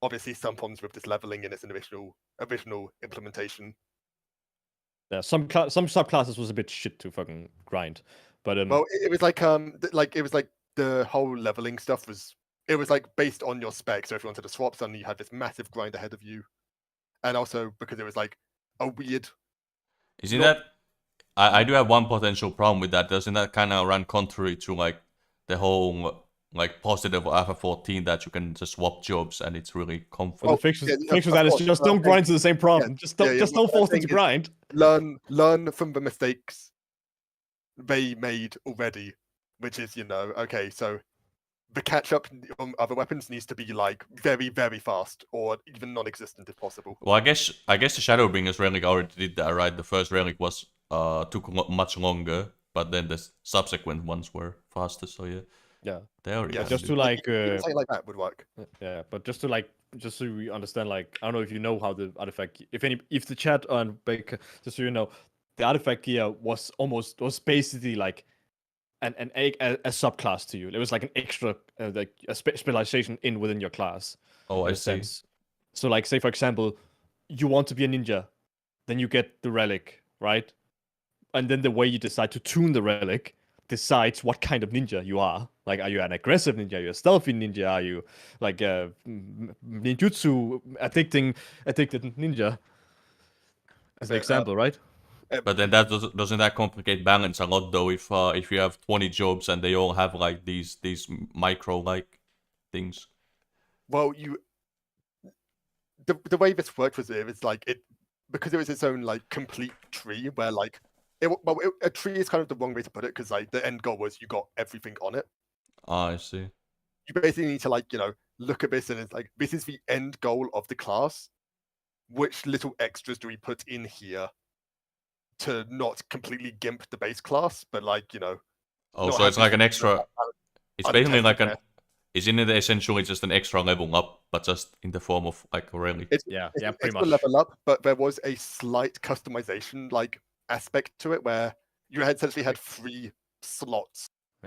obviously some problems with this leveling in its original implementation, Yeah, some subclasses was a bit shit to fucking grind, but well, it was like it was like the whole leveling stuff was it was like based on your spec. So if you wanted to swap, suddenly you had this massive grind ahead of you, and also because it was like a weird. Isn't Not- that? I do have one potential problem with that. Doesn't that kind of run contrary to like the whole like positive of FF14 that you can just swap jobs and it's really well, comfortable? the fix yeah, with of that is course, just what I'm don't saying grind to the same problem. Just don't yeah, what I'm force them saying to is grind. learn from the mistakes they made already, which is okay, so the catch up on other weapons needs to be like very very fast or even non-existent if possible. Well, I guess the Shadowbringers relic already did that, right? The first relic was took much longer, but then the subsequent ones were faster. So yeah, Yeah, they already. Yes. just to do. like Something like that would work. yeah, but just so we understand, like, I don't know if you know how the artifact, if the chat on Baker, just so you know, the artifact gear was basically like a subclass to you. It was like an extra like a specialization within your class. Oh, in I a see. sense. So, like, say for example, you want to be a ninja, then you get the relic, right? And then the way you decide to tune the relic decides what kind of ninja you are. Like, are you an aggressive ninja? Are you a stealthy ninja? Are you like a ninjutsu addicted ninja? As an example, right? But then that doesn't that complicate balance a lot though? If you have 20 jobs and they all have like these micro like things. Well, the way this worked was it was like because it was its own like complete tree where like a tree is kind of the wrong way to put it because like the end goal was you got everything on it. I see. You basically need to like look at this and it's like this is the end goal of the class. Which little extras do we put in here to not completely gimp the base class, but like Oh, not so it's have like this an extra. It's basically untested like an. mess. Isn't it essentially just an extra level up, but just in the form of like a relic? It's Yeah, it's an pretty extra much. level up, but there was a slight customization like aspect to it where you had essentially had 3 slots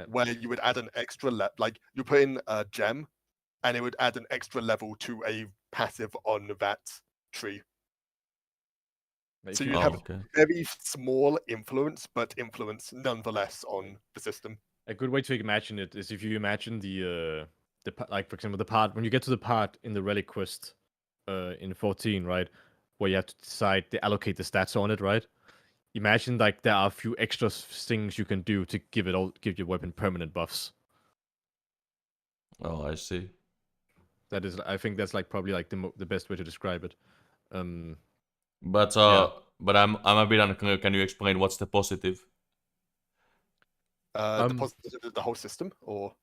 where you would add an extra like you put in a gem and it would add an extra level to a passive on that tree. So you have very small influence, but influence nonetheless on the system. A good way to imagine it is if you imagine like for example the part when you get to the part in the relic quest in 14, right, where you have to decide to allocate the stats on it, right? Imagine like there are a few extra things you can do to give your weapon permanent buffs. Oh, I see. That is, I think that's like probably like the best way to describe it. But I'm a bit unclear. Can you explain what's the positive? The positive of the whole system, or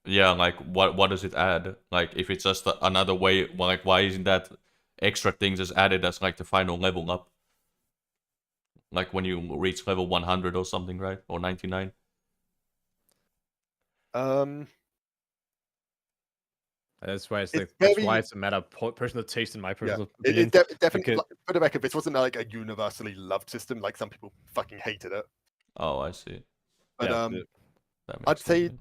yeah, like what does it add? Like if it's just another way, like why isn't that extra thing just added as like the final level up? Like when you reach level 100 or something, right? Or 99? That's why it's a matter of personal taste in my personal opinion. Definitely, for the record, this wasn't like a universally loved system. Like some people fucking hated it. Oh, I see. But I'd say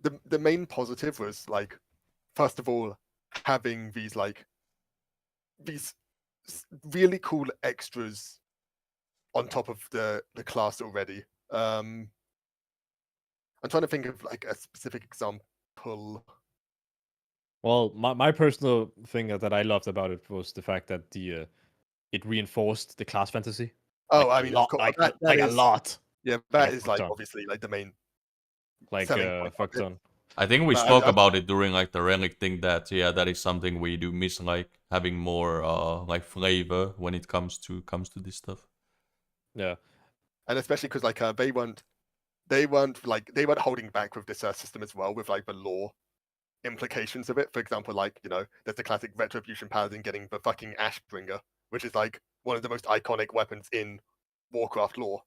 the main positive was like, first of all, having these really cool extras on top of the class already. I'm trying to think of like a specific example. Well, my personal thing that I loved about it was the fact that it reinforced the class fantasy. Oh, like, I mean, a lot, a lot. Yeah, that is like obviously like the main fuck ton. I think we spoke about it during like the relic thing that that is something we do miss, like having more like flavor when it comes to this stuff. Yeah, and especially because like they weren't holding back with this system as well with like the lore implications of it. For example, like there's the classic Retribution Paladin getting the fucking Ashbringer, which is like one of the most iconic weapons in Warcraft lore.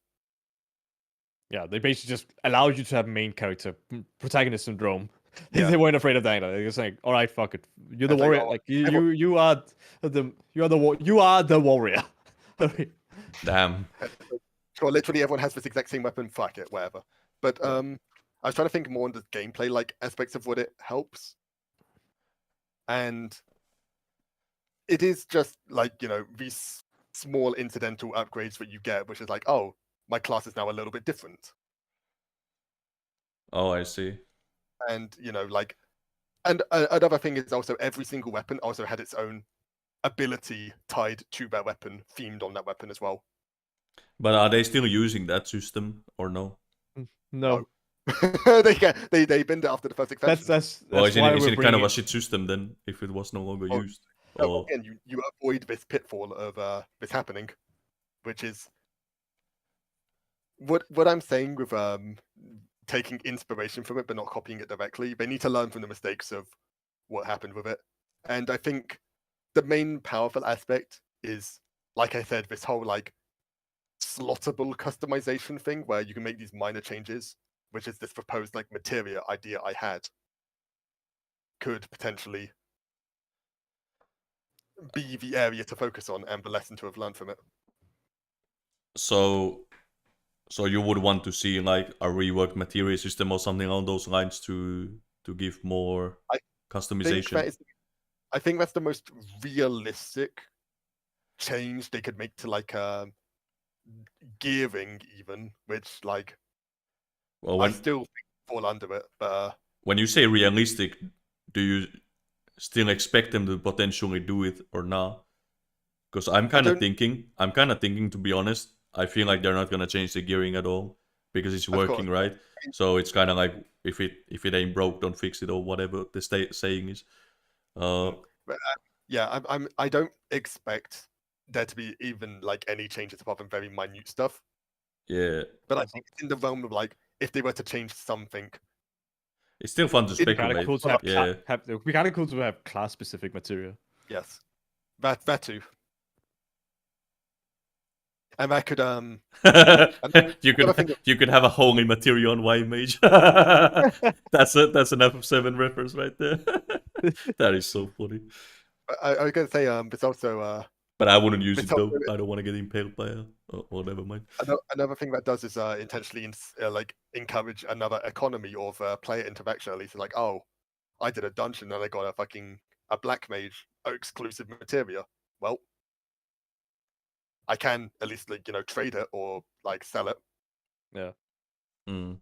Yeah, they basically just allowed you to have main character protagonist syndrome. Yeah. They weren't afraid of that. They're just like, all right, fuck it. You're the warrior. Like you are the warrior. Damn. Sure, literally everyone has this exact same weapon. Fuck it, whatever. But I was trying to think more on the gameplay like aspects of what it helps, and it is just like these small incidental upgrades that you get, which is like, oh, my class is now a little bit different. Oh, I see. And like, and another thing is also every single weapon also had its own ability tied to that weapon, themed on that weapon as well. But are they still using that system or no? No. they binned it after the first expansion. That's well, isn't it kind of a shit system then if it was no longer used? No, again, you avoid this pitfall of this happening, which is what I'm saying with taking inspiration from it but not copying it directly. They need to learn from the mistakes of what happened with it. And I think the main powerful aspect is, like I said, this whole like slottable customization thing where you can make these minor changes, which is this proposed like materia idea I had, could potentially be the area to focus on and the lesson to have learned from it. So you would want to see like a reworked materia system or something along those lines to give more customization. I think that's the most realistic change they could make to like gearing, even, which like I still think fall under it. But when you say realistic, do you still expect them to potentially do it or not? Because I'm kind of thinking, to be honest, I feel like they're not gonna change the gearing at all because it's working, right? So it's kind of like if it ain't broke, don't fix it or whatever the saying is. I don't expect there to be even like any changes apart from very minute stuff. Yeah, But I think it's in the realm of like if they were to change something. it's still fun to It'd be Kind of speculate. cool to have, Yeah, it would be kind of cool to have class specific material. Yes, that too. And that could you could have a holy material on Y Mage. That's an FF7 reference right there. That is so funny. I was gonna say there's also But I wouldn't use there's it though. also I don't want to get impaled by a. Oh, never mind. another thing that does is intentionally like encourage another economy of player interaction. At least it's like, oh, I did a dungeon and I got a black mage exclusive materia. Well, I can at least like trade it or like sell it. Yeah. Mm.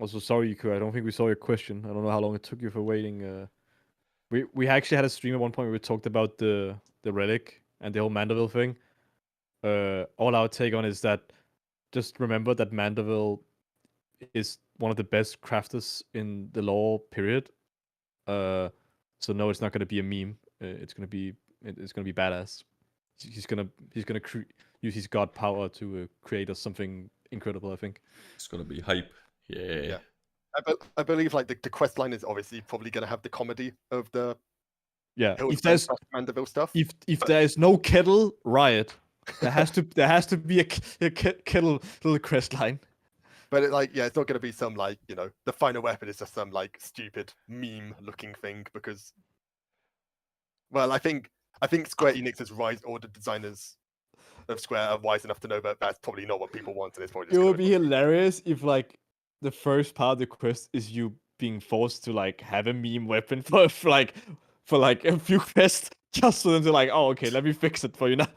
Also, sorry, Yuku, I don't think we saw your question. I don't know how long it took you for waiting. We actually had a stream at one point where we talked about the relic and the whole Mandeville thing. All our take on is that just remember that Mandeville is one of the best crafters in the lore period. So no, it's not gonna be a meme. It's gonna be badass. He's gonna use his god power to create us something incredible. I think It's gonna be hype. Yeah. I believe like the quest line is obviously probably going to have the comedy of the yeah. Hills If there's Mandeville stuff. if there is no kettle riot, there has to be a kettle little quest line. But it's not going to be some like the final weapon is just some like stupid meme looking thing because, well, I think Square Enix's Rise Order designers of Square are wise enough to know that that's probably not what people want, and it's probably It would be hilarious if like the first part of the quest is you being forced to like have a meme weapon for like a few quests just for them to like, oh okay, let me fix it for you now.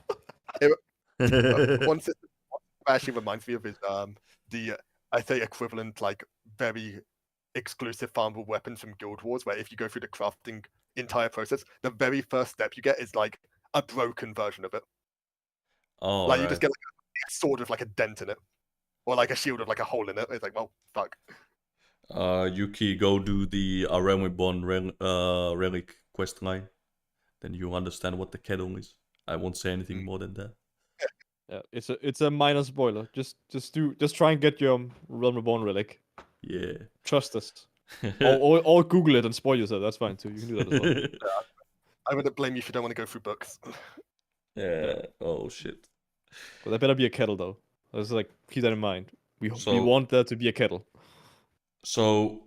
One system that actually reminds me of is the I say equivalent like very exclusive farmable weapons from Guild Wars, where if you go through the crafting entire process, the very first step you get is like a broken version of it. Oh, like you just get like a sword with like a dent in it, or like a shield with like a hole in it. It's like, well, fuck. Yuki, go do the Realm Reborn relic quest line. Then you understand what the kettle is. I won't say anything more than that. Yeah, it's a minor spoiler. Just try and get your Realm Reborn relic. Yeah. Trust us. or Google it and spoil yourself. That's fine too. You can do that as well. Yeah, I wouldn't blame you if you don't want to go through books. Yeah. Oh shit. But there better be a kettle though. Let's like keep that in mind. We want there to be a kettle. So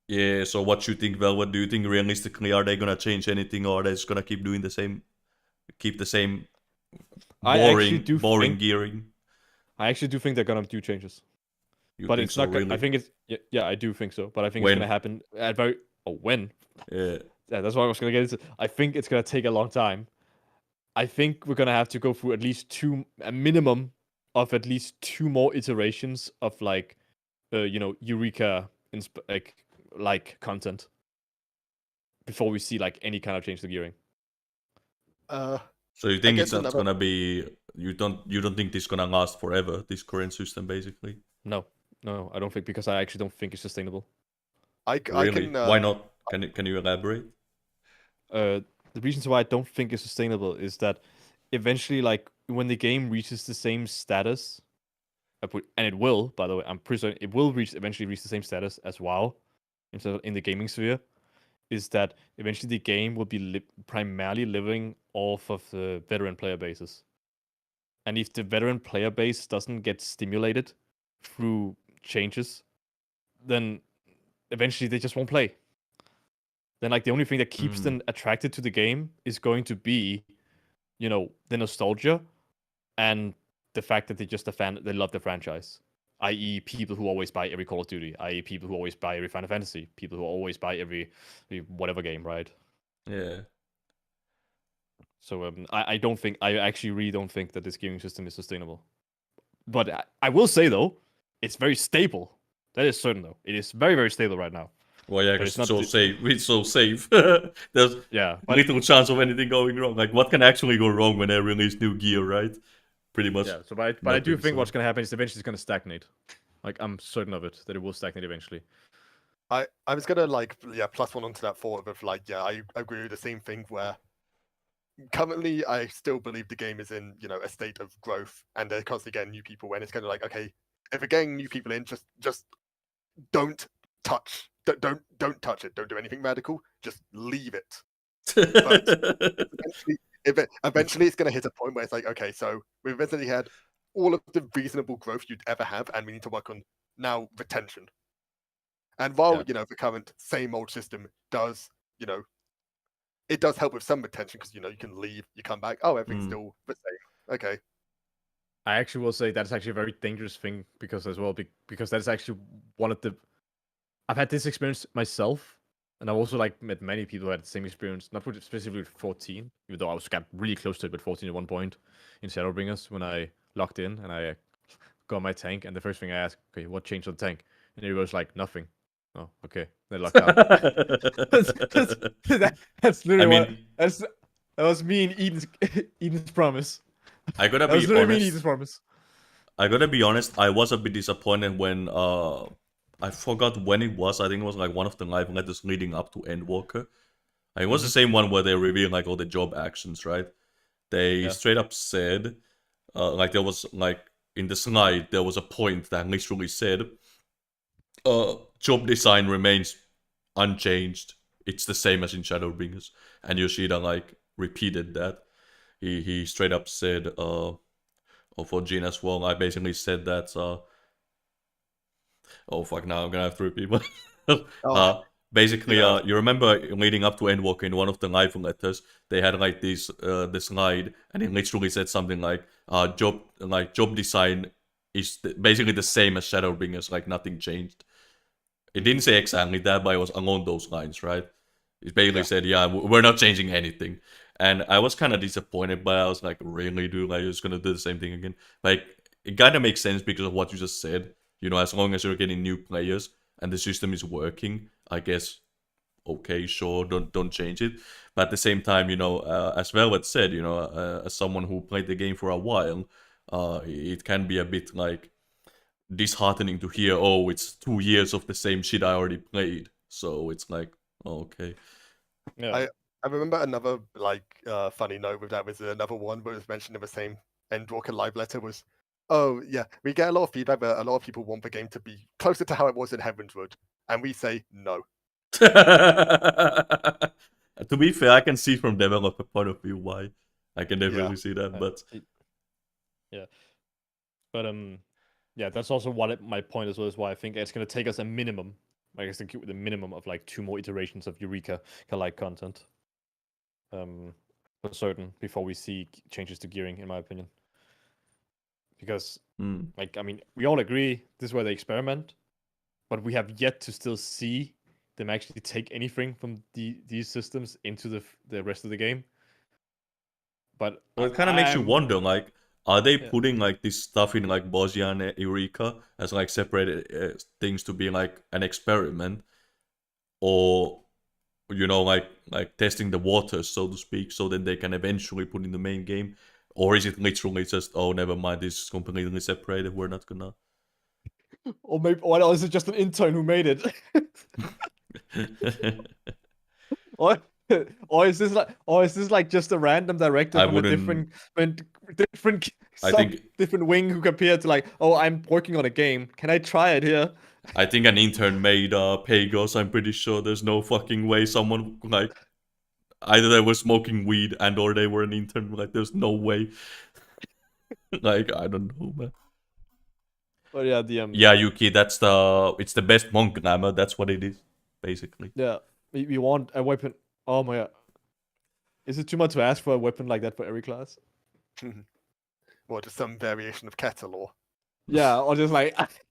yeah, so what you think, Velvet? Do you think realistically are they gonna change anything, or are they just gonna keep doing the same, boring gearing? I actually do think they're gonna do changes. You but think it's so, not. really? I think it's yeah. I do think so. But I think When? it's gonna happen at when? Yeah. Yeah, that's what I was gonna get into. I think it's gonna take a long time. I think we're gonna have to go through at least a minimum of at least 2 more iterations of like, Eureka like content before we see like any kind of change to gearing. So you think it's not gonna be? You don't think this is gonna last forever? This current system, basically. No, I don't think, because I actually don't think it's sustainable. Really? Why not? Can you elaborate? The reasons why I don't think it's sustainable is that eventually, like when the game reaches the same status, and it will, by the way, I'm pretty certain it will eventually reach the same status as WoW in the gaming sphere, is that eventually the game will be primarily living off of the veteran player bases. And if the veteran player base doesn't get stimulated through changes, then eventually they just won't play. Then like the only thing that keeps them attracted to the game is going to be, the nostalgia and the fact that they love the franchise. I.e., people who always buy every Call of Duty, i.e., people who always buy every Final Fantasy, people who always buy every whatever game, right? Yeah. So I actually really don't think that this gaming system is sustainable. But I will say though, it's very stable. That is certain though. It is very, very stable right now. Well, yeah, because it's so safe. It's so safe. There's little chance of anything going wrong. Like, what can actually go wrong when they release new gear, right? Pretty much. Yeah. So, but I do think what's going to happen is eventually it's going to stagnate. Like, I'm certain of it that it will stagnate eventually. I was gonna plus one onto that thought of I agree with the same thing where currently, I still believe the game is in a state of growth, and they're constantly getting new people. And it's kind of like, okay, if we're getting new people in, just don't touch, don't touch it. Don't do anything radical. Just leave it. But eventually, it's going to hit a point where it's like, okay, so we've eventually had all of the reasonable growth you'd ever have, and we need to work on now retention. And while the current same old system does, it does help with some retention because you can leave, you come back, oh, everything's still the same. Okay. I actually will say that's actually a very dangerous thing because that's actually one of the. I've had this experience myself, and I've also met many people who had the same experience. Not specifically with 14, even though I got really close to it with 14 at one point in Shadowbringers when I logged in and I got my tank, and the first thing I asked, okay, what changed on the tank? And he was like, nothing. Oh, okay. They locked out. That's literally that was me in Eden's promise. I gotta be honest. I gotta be honest. I was a bit disappointed when I forgot when it was. I think it was one of the live letters leading up to Endwalker. It was the same one where they revealed all the job actions, right? They straight up said, there was in the slide there was a point that literally said, job design remains unchanged. It's the same as in Shadowbringers, and Yoshida repeated that. He straight up said, for Jin as well. I basically said that. Oh fuck! Now I'm gonna have to repeat. Basically, you remember leading up to Endwalker in one of the live letters, they had this slide, and it literally said something job design is basically the same as Shadowbringers, nothing changed. It didn't say exactly that, but it was along those lines, right? It basically said, we're not changing anything. And I was kind of disappointed, but I was like, really, dude? You're just gonna do the same thing again? It kind of makes sense because of what you just said. As long as you're getting new players and the system is working, I guess, okay, sure, don't change it. But at the same time, as Velvet said, as someone who played the game for a while, it can be a bit disheartening to hear, oh, it's 2 years of the same shit I already played. So it's okay. Yeah. I remember another funny note with that was another one where it was mentioned in the same Endwalker live letter was, oh yeah, we get a lot of feedback that a lot of people want the game to be closer to how it was in Heavenswood, and we say no. To be fair, I can see from developer point of view why. I can definitely see that, but that's also my point as well, is why I think it's gonna take us a minimum, the minimum of 2 more iterations of Eureka-like content. For certain, before we see changes to gearing, in my opinion. Because, we all agree this is where they experiment, but we have yet to still see them actually take anything from these systems into the rest of the game. But it kind of makes you wonder, are they putting this stuff in Bosnia and Eureka as separated things to be an experiment, or testing the waters, so to speak, so then they can eventually put in the main game? Or is it literally just, oh, never mind, this is completely separated, we're not gonna... Or is it just an intern who made it? Or is this just a random director from a different different wing who appeared to oh, I'm working on a game, can I try it here? I think an intern made Pagos. I'm pretty sure there's no fucking way someone either they were smoking weed and or they were an intern. There's no way. I don't know, man. But yeah, yeah, Yuki, it's the best monk glamour. That's what it is, basically. Yeah, we want a weapon. Oh my god, is it too much to ask for a weapon like that for every class? Or just some variation of kettle, or yeah, or just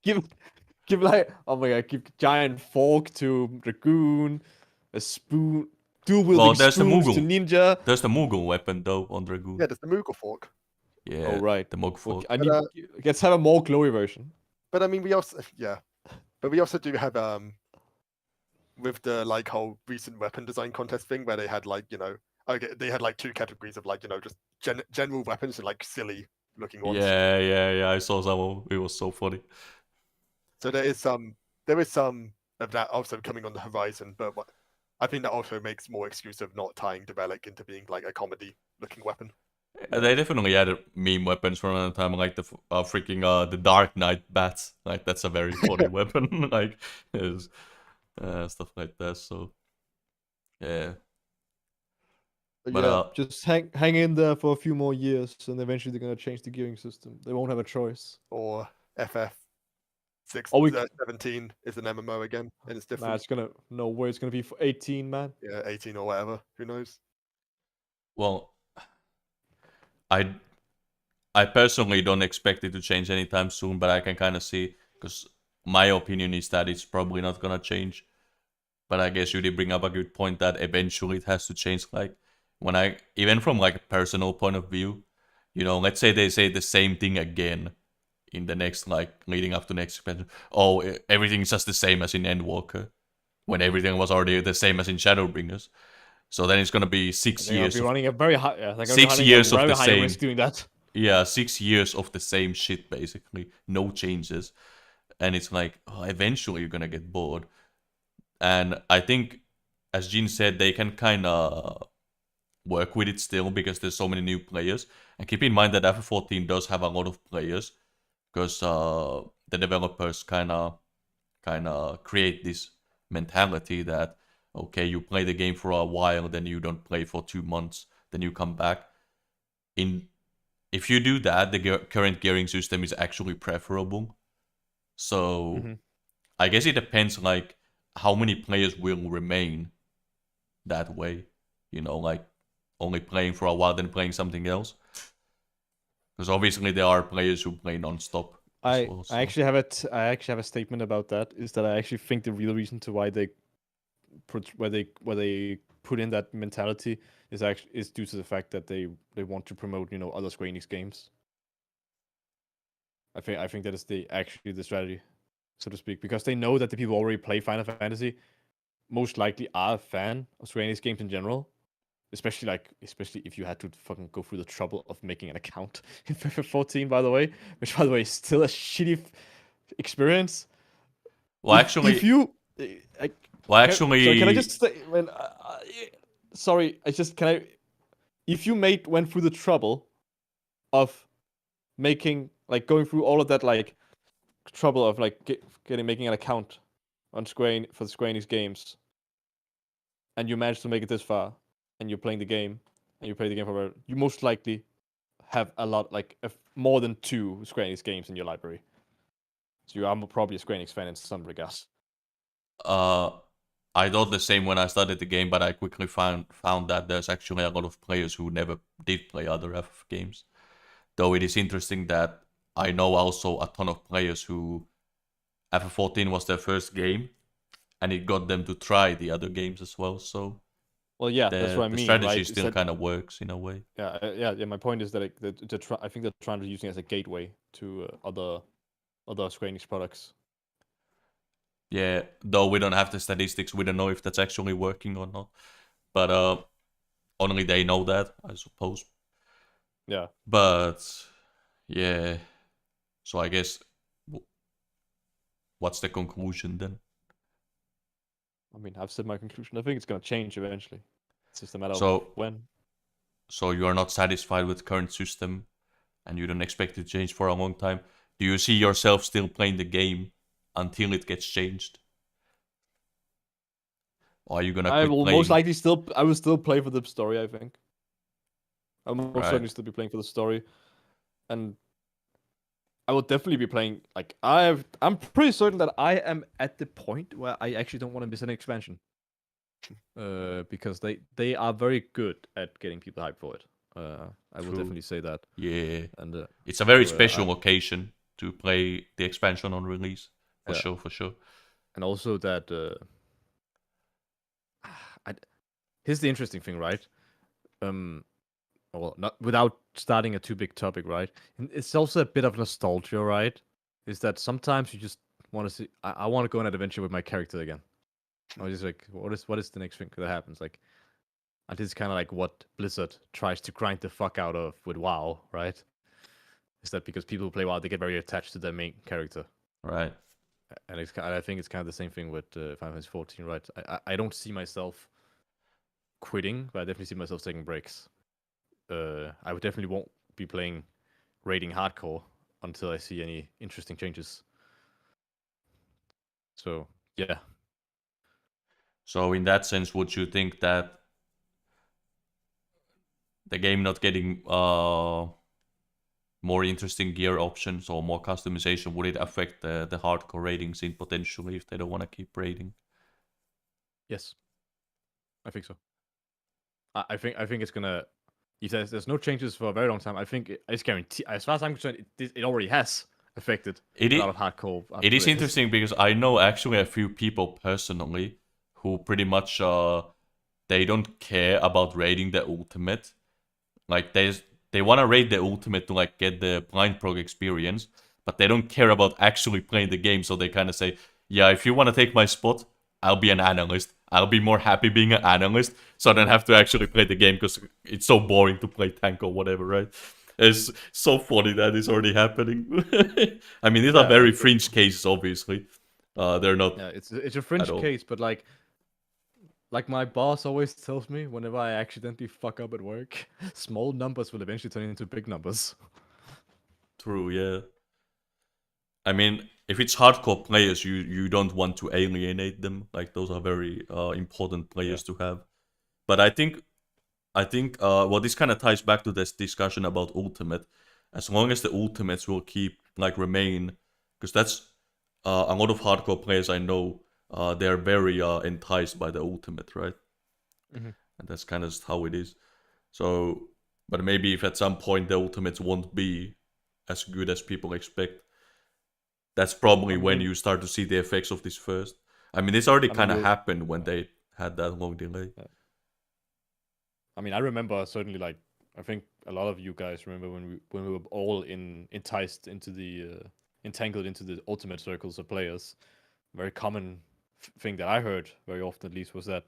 give oh my god, give giant fork to Dragoon, a spoon, dual wielding spoons to Ninja. There's the Moogle weapon though on Dragoon. Yeah, there's the Moogle fork. Yeah. Oh right, the Moog fork. Let's have a more glowy version. But I mean, we also do have with the whole recent weapon design contest thing where they had they had 2 categories of just general weapons and silly looking ones. Yeah. I saw some. It was so funny. So there is some of that also coming on the horizon, but I think that also makes more excuse of not tying Debelic into being like a comedy-looking weapon. They definitely added meme weapons from another time, like the freaking the Dark Knight bats. Like that's a very funny weapon. Like is stuff like that. So yeah. But yeah, just hang in there for a few more years, and eventually they're gonna change the gearing system. They won't have a choice. Or FF6 Oh, 17 is an MMO again, and it's different. Nah, it's gonna no way. It's gonna be for 18, man. Yeah, 18 or whatever. Who knows? well, I personally don't expect it to change anytime soon, but I can kind of see, because my opinion is that it's probably not gonna change. But I guess you did bring up a good point that eventually it has to change. Like when even from like a personal point of view, let's say they say the same thing again in the next, like leading up to next expansion. Oh, everything's just the same as in Endwalker, when everything was already the same as in Shadowbringers. So then it's gonna be 6 They're gonna years. be running a very high. Yeah, they're gonna 6 be running years a of very the high same. risk doing that. Yeah, 6 years of the same shit basically, no changes, and it's like eventually you're gonna get bored. And I think, as Jin said, they can kind of work with it still because there's so many new players. And keep in mind that FF14 does have a lot of players because the developers kind of create this mentality that okay, you play the game for a while, then you don't play for 2 months, then you come back. If you do that, the current gearing system is actually preferable. So I guess it depends, like how many players will remain that way. Like only playing for a while, then playing something else. Because obviously there are players who play non-stop as I well. So. I actually have a statement about that. Is that I actually think the real reason to why they put in that mentality is due to the fact that they want to promote other Square Enix games. I think that is actually the strategy, so to speak, because they know that the people who already play Final Fantasy most likely are a fan of Square Enix games in general. Especially if you had to fucking go through the trouble of making an account in FF14, by the way, which by the way is still a shitty experience. Well, If actually, can I just say, when sorry, if you went through the trouble of making going through all of that trouble of making an account on for the Square Enix games, and you managed to make it this far, and you're playing the game, and you play the game for you most likely have a lot more than 2 Square Enix games in your library. So you are probably a Square Enix fan in some regards. I thought the same when I started the game, but I quickly found that there's actually a lot of players who never did play other FF games. Though it is interesting that I know also a ton of players who FF14 was their first game, and it got them to try the other games as well. So, well, yeah, that's what I mean. The strategy right? still kind of works in a way. Yeah. My point is that I think they're trying to use it as a gateway to other Square Enix products. Yeah, though we don't have the statistics, we don't know if that's actually working or not. But only they know that, I suppose. Yeah. But yeah, so I guess what's the conclusion then? I mean, I've said my conclusion. I think it's gonna change eventually. It's just a matter of when. So you are not satisfied with the current system, and you don't expect it to change for a long time. Do you see yourself still playing the game until it gets changed? Or are you gonna? I will most likely still. I will still play for the story. I think. I'll most certainly still be playing for the story, and I will definitely be playing. I'm pretty certain that I am at the point where I actually don't want to miss an expansion. Because they are very good at getting people hyped for it. I will definitely say that. Yeah, and it's a very special occasion to play the expansion on release, for sure. And also that here's the interesting thing, right? Well, not without starting a too big topic, right? And it's also a bit of nostalgia, right? Is that sometimes you just want to see. I want to go on an adventure with my character again. I was just like, what is the next thing that happens? And this is kind of like what Blizzard tries to grind the fuck out of with WoW, right? Is that because people who play WoW, they get very attached to their main character. Right. And I think it's kind of the same thing with Final Fantasy 14, right? I don't see myself quitting, but I definitely see myself taking breaks. I would definitely won't be playing raiding hardcore until I see any interesting changes. So yeah. So in that sense, would you think that the game not getting more interesting gear options or more customization, would it affect the hardcore raiding scene potentially if they don't want to keep raiding? Yes, I think so. I think it's gonna. If there's no changes for a very long time, I think it's guaranteed. As far as I'm concerned, it already has affected a lot of hardcore It is players. interesting because I know actually a few people personally who pretty much they don't care about raiding the ultimate. Like they want to raid the ultimate to like get the blind prog experience, but they don't care about actually playing the game. So they kind of say, "Yeah, if you want to take my spot, I'll be an analyst. I'll be more happy being an analyst, so I don't have to actually play the game because it's so boring to play tank or whatever, right?" It's so funny that is already happening. I mean, these are very fringe cases, obviously. They're not. Yeah, it's a fringe case, but like my boss always tells me, whenever I accidentally fuck up at work, small numbers will eventually turn into big numbers. True, yeah. I mean, if it's hardcore players, you don't want to alienate them. Like those are very important players to have. But I think well, this kind of ties back to this discussion about ultimate. As long as the ultimates will keep like remain, because that's a lot of hardcore players I know. They're very enticed by the ultimate, right? Mhm. And that's kind of just how it is. So, but maybe if at some point the ultimates won't be as good as people expect, that's probably when you start to see the effects of this first. I mean, this already kind of happened when they had that long delay. I mean, I remember certainly, like, I think a lot of you guys remember when we were all enticed into the entangled into the ultimate circles of players. Very common thing that I heard very often, at least, was that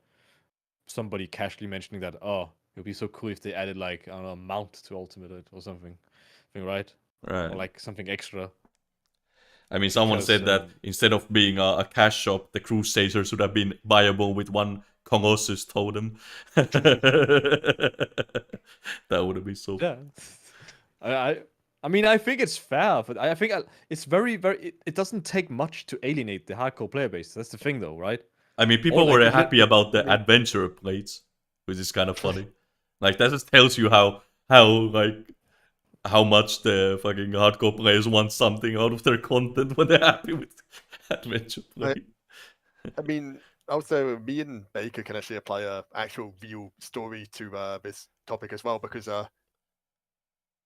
somebody casually mentioning that, oh, it would be so cool if they added like, I don't know, a mount to ultimate or something, right? Right. Or like something extra. I mean, someone said that instead of being a cash shop, the Crusader should have been viable with one Colossus totem. That would have been so. Yeah. I mean, I think it's fair, but I think it's very, very. It doesn't take much to alienate the hardcore player base. That's the thing, though, right? I mean, people were happy about the adventurer plates, which is kind of funny. Like that just tells you how much the fucking hardcore players want something out of their content when they're happy with adventure play. I mean, also me and Baker can actually apply a actual real story to this topic as well, because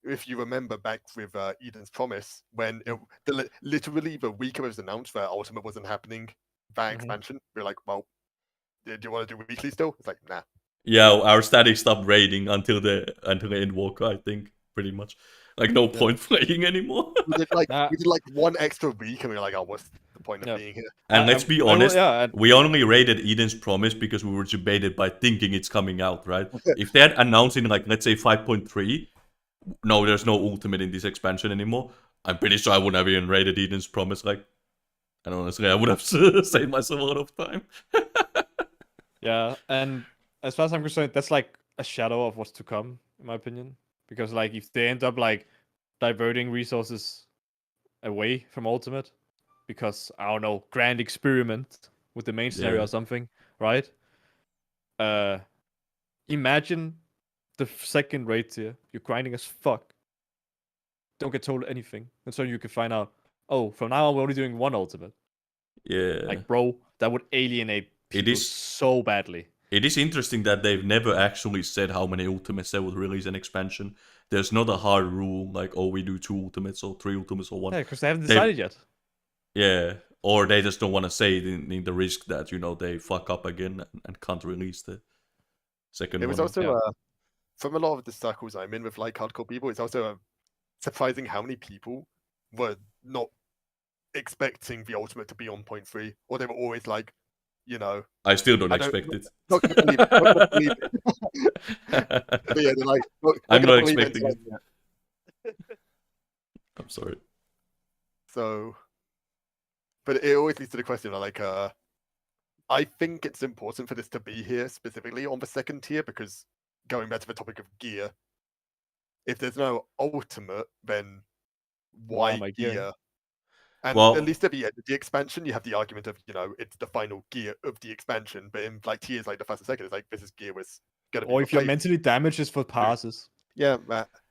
if you remember back with Eden's Promise, when literally the week it was announced that Ultimate wasn't happening, that expansion, we were like, well, do you want to do weekly still? It's like, nah. Yeah, our static stopped raiding until the Endwalker, I think, pretty much. Like no point playing anymore. we did like one extra week, and we were like, oh, what's the point of being here? And let's be honest, we only raided Eden's Promise because we were debated by thinking it's coming out, right? If they had announced in like, let's say 5.3, no, there's no ultimate in this expansion anymore, I'm pretty sure I wouldn't have even raided Eden's Promise. Like, and honestly, I would have saved myself a lot of time. Yeah, and as far as I'm concerned, that's like a shadow of what's to come, in my opinion. Because like if they end up like diverting resources away from Ultimate, because I don't know, grand experiment with the main scenario or something, right? Imagine the second raid tier, you're grinding as fuck, don't get told anything, and so you can find out, oh, from now on we're only doing one ultimate. Yeah. Like, bro, that would alienate people so badly. It is interesting that they've never actually said how many ultimates they would release an expansion. There's not a hard rule like, oh, we do 2 ultimates or 3 ultimates or 1. Yeah, because they haven't decided yet. Yeah, or they just don't want to say it in the risk that, you know, they fuck up again and can't release the second one. It was also, from a lot of the circles I'm in with like hardcore people, it's also surprising how many people were not expecting the ultimate to be on 0.3, or they were always like, you know, I still don't expect it. Not gonna believe it. Not gonna believe it. But yeah, they're like, I'm not expecting it. I'm sorry. So, But it always leads to the question of like, I think it's important for this to be here specifically on the second tier because going back to the topic of gear, if there's no ultimate, then Why why am I gearing? gear? And Well- at least at the end of the expansion, you have the argument of, it's the final gear of the expansion. But in like tiers like the first and second, it's like this is gear was gonna be Or if you're replaced. mentally damaged, it's for passes. Yeah,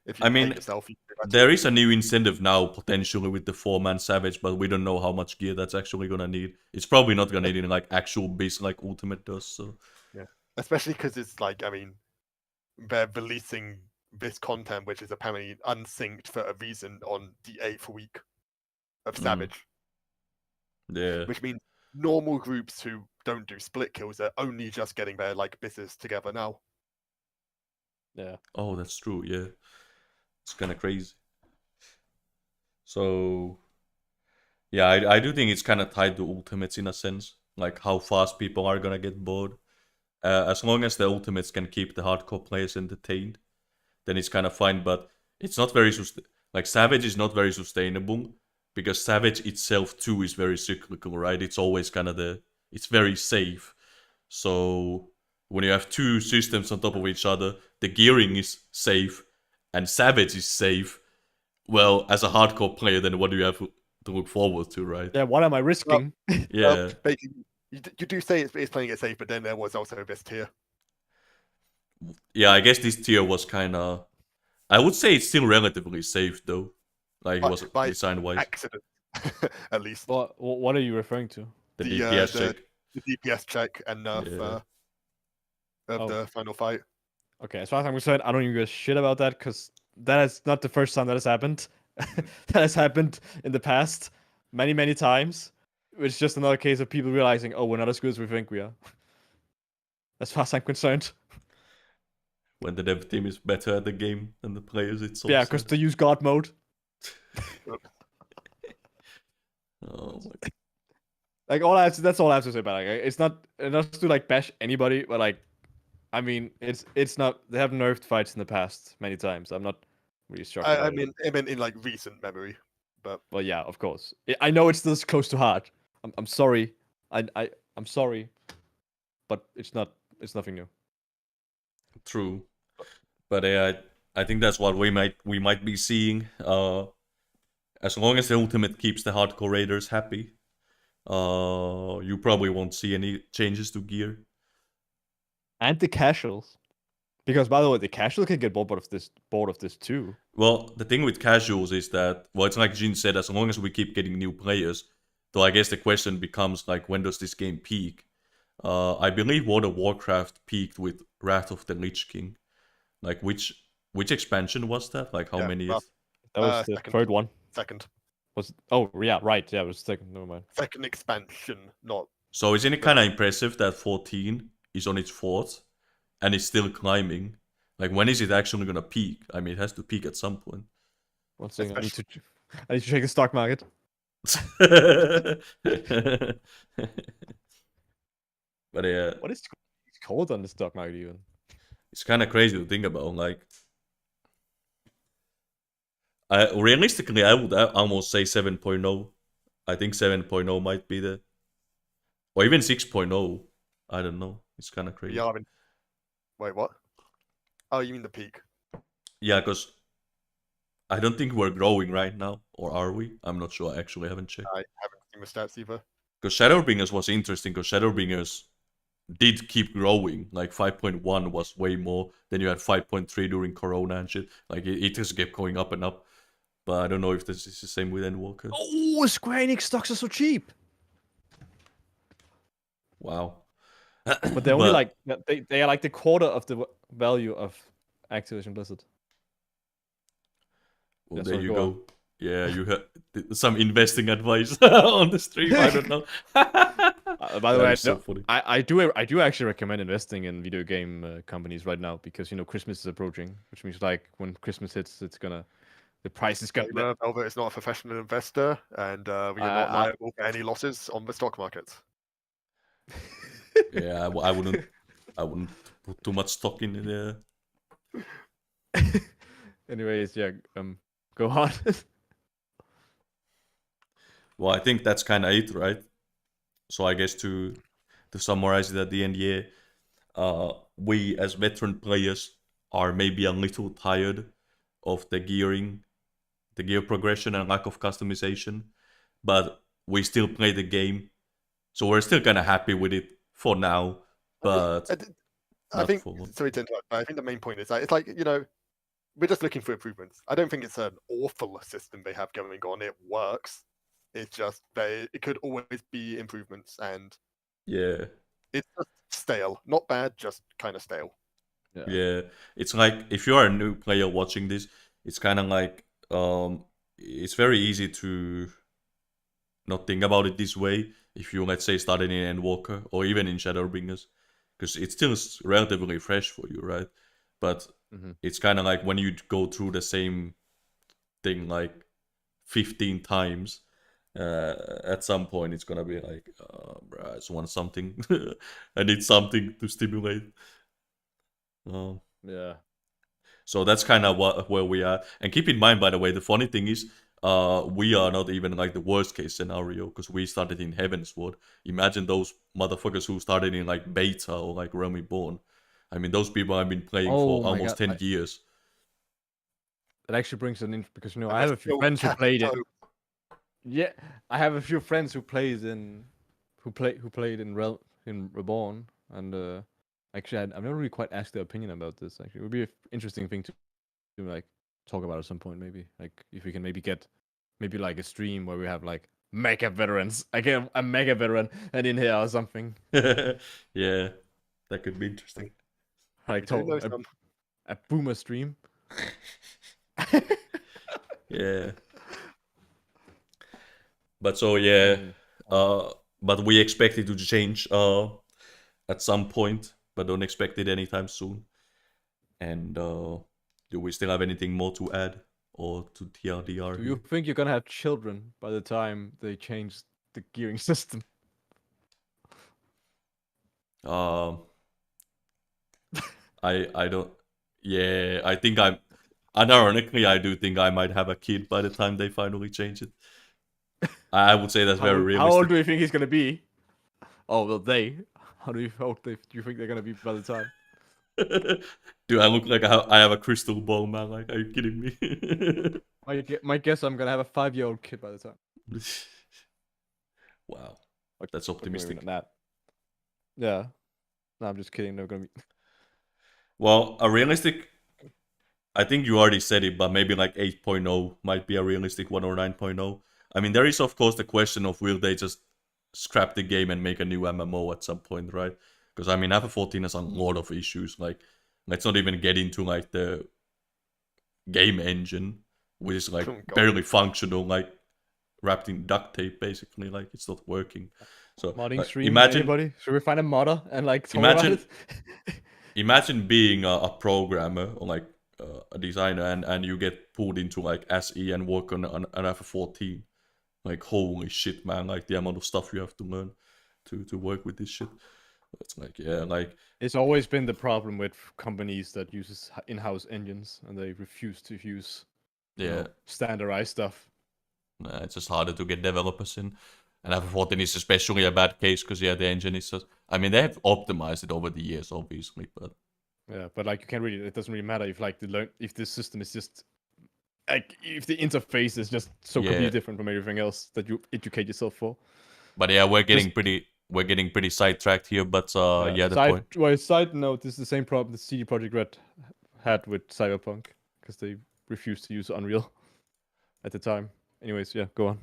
if you I hate mean, yourself, you can do that there too. is a new incentive now potentially with the 4-man savage, but we don't know how much gear that's actually gonna need. It's probably not gonna need in like actual base like ultimate does. So Yeah, especially because it's like, I mean, they're releasing this content, which is apparently unsynced for a reason, on the 8th week of Savage, yeah. which means normal groups who don't do split kills are only just getting their like business together now. Yeah. Oh, that's true. Yeah, it's kind of crazy. So yeah, I do think it's kind of tied to ultimates in a sense, like how fast people are gonna get bored. As long as the ultimates can keep the hardcore players entertained, then it's kind of fine. But it's not very like Savage is not very sustainable because Savage itself too is very cyclical, right? It's always kind of it's very safe. So when you have two systems on top of each other, the gearing is safe and Savage is safe. Well, as a hardcore player, then what do you have to look forward to, right? Yeah, what am I risking? Yeah. Basically, you do say it's playing it safe, but then there was also this tier. Yeah, I guess this tier was kind of. I would say it's still relatively safe though. Like it was By design wise. accident, at least. What are you referring to? The DPS check. The DPS check and nerf Yeah. of Oh. the final fight. Okay, as far as I'm concerned, I don't even give a shit about that because that is not the first time that has happened. That has happened in the past many, many times. It's just another case of people realizing, oh, we're not as good as we think we are. As far as I'm concerned. When the dev team is better at the game than the players, it's so Yeah, sad. because they use God mode. Oh my. Like that's all I have to say about it. Like, it's not to like bash anybody, but like, I mean, it's not. They have nerfed fights in the past many times. I'm not really shocked. I mean in like recent memory, but well, yeah, of course. I know it's this close to heart. I'm sorry. I'm sorry, but it's nothing new. True. But I think that's what we might be seeing. As long as the ultimate keeps the hardcore raiders happy, you probably won't see any changes to gear. And the casuals, because by the way, the casual can get bored of this too. Well, the thing with casuals is that, well, it's like Jin said, as long as we keep getting new players. So I guess the question becomes like, when does this game peak? I believe World of Warcraft peaked with Wrath of the Lich King. Like which expansion was that? Like how Yeah, many? Wrath. That was the second. third one. Second. Yeah, right. Yeah, it was second. Never mind. Second expansion, not. So isn't it kind of impressive that 14 is on its fourth and it's still climbing? Like when is it actually gonna peak? I mean, it has to peak at some point. One second, I need to check the stock market. But yeah, What is it's cold on the stock market even? it's kind of crazy to think about. Like, realistically, I would almost say 7.0. I think 7.0 might be or even 6.0. I don't know. It's kind of crazy. Yeah, wait, what? Oh, you mean the peak? Yeah, because I don't think we're growing right now, or are we? I'm not sure. I actually haven't checked. I haven't seen the stats either. Because Shadowbringers was interesting, because Shadowbringers did keep growing. Like 5.1 was way more. Then you had 5.3 during Corona and shit. Like it just kept going up and up. But I don't know if this is the same with Endwalker. Oh, Square Enix stocks are so cheap. Wow. But they're only like they are like the quarter of the value of Activision Blizzard. Well, Yeah, there sorry, you go go. Yeah, you had some investing advice on the stream. I don't know. By the way, so funny. I do actually recommend investing in video game companies right now because Christmas is approaching, which means like when Christmas hits, the price is gonna. Velvet is not a professional investor, and we are not liable for any losses on the stock market. Yeah, I wouldn't put too much stock in there. Anyways, yeah, go on. Well, I think that's kind of it, right? So I guess to summarize it at the end, yeah, we as veteran players are maybe a little tired of the gear progression and lack of customization, but we still play the game, so we're still kind of happy with it for now. But I think, for sorry to interrupt, but I think the main point is that it's like, we're just looking for improvements. I don't think it's an awful system they have going on. It works. It's just it could always be improvements, and yeah, it's just stale. Not bad, just kind of stale. yeah. It's like if you are a new player watching this, it's kind of like it's very easy to not think about it this way if you, let's say, started in Endwalker or even in Shadowbringers, because it's still relatively fresh for you, right? But it's kind of like when you go through the same thing like 15 times, at some point it's gonna be like, bruh, I just want something. I need something to stimulate. Yeah. So that's kind of where we are. And keep in mind, by the way, the funny thing is, we are not even like the worst case scenario because we started in Heavensward. Imagine those motherfuckers who started in like Beta or like Realm Reborn. I mean, those people have been playing for my almost God. 10 years. That actually brings an in because And I have they're a few still friends who played it. so- Yeah, I have a few friends who played in Reborn, and actually I've never really quite asked their opinion about this. Actually, it would be an interesting thing to like talk about at some point. Maybe like if we can maybe get like a stream where we have like mega veterans. I get a mega veteran and in here or something. Yeah, that could be interesting. Like we do know some. a boomer stream. Yeah. But so yeah, but we expect it to change at some point, but don't expect it anytime soon. And do we still have anything more to add or to TLDR? Do you think you're gonna have children by the time they change the gearing system? I don't. Yeah, I think I'm. Unironically, I do think I might have a kid by the time they finally change it. I would say that's very realistic. How old do you think he's gonna be? Oh well, How do you do you think they're gonna be by the time? Do I look like I have a crystal ball, man? Like, are you kidding me? My guess, I'm gonna have a 5-year-old kid by the time. Wow, that's optimistic. Maybe not that. Yeah. No, I'm just kidding. They're gonna be. Well, a realistic. I think you already said it, but maybe like 8.0 might be a realistic one or 9.0. I mean, there is of course the question of will they just scrap the game and make a new MMO at some point, right? Because I mean, FF14 has a lot of issues. Like, let's not even get into like the game engine, which is like barely functional, like wrapped in duct tape, basically. Like, it's not working. So Modding stream. imagine, Anybody? Should we find a modder and like talk about it? Imagine being a programmer or like a designer, and you get pulled into like SE and work on an FF14. Like, holy shit, man! Like the amount of stuff you have to learn to work with this shit. It's like, yeah, like It's always been the problem with companies that uses in-house engines and they refuse to use standardized stuff. It's just harder to get developers in. And FF14 is especially a bad case because the engine is just. I mean, they have optimized it over the years, obviously, but yeah, but like you can't really. It doesn't really matter if like if the system is just like if the interface is just so completely different from everything else that you educate yourself for. But yeah, we're getting pretty sidetracked here. But the point. Well, side note, this is the same problem the CD Projekt Red had with Cyberpunk because they refused to use Unreal at the time. Anyways, yeah, go on.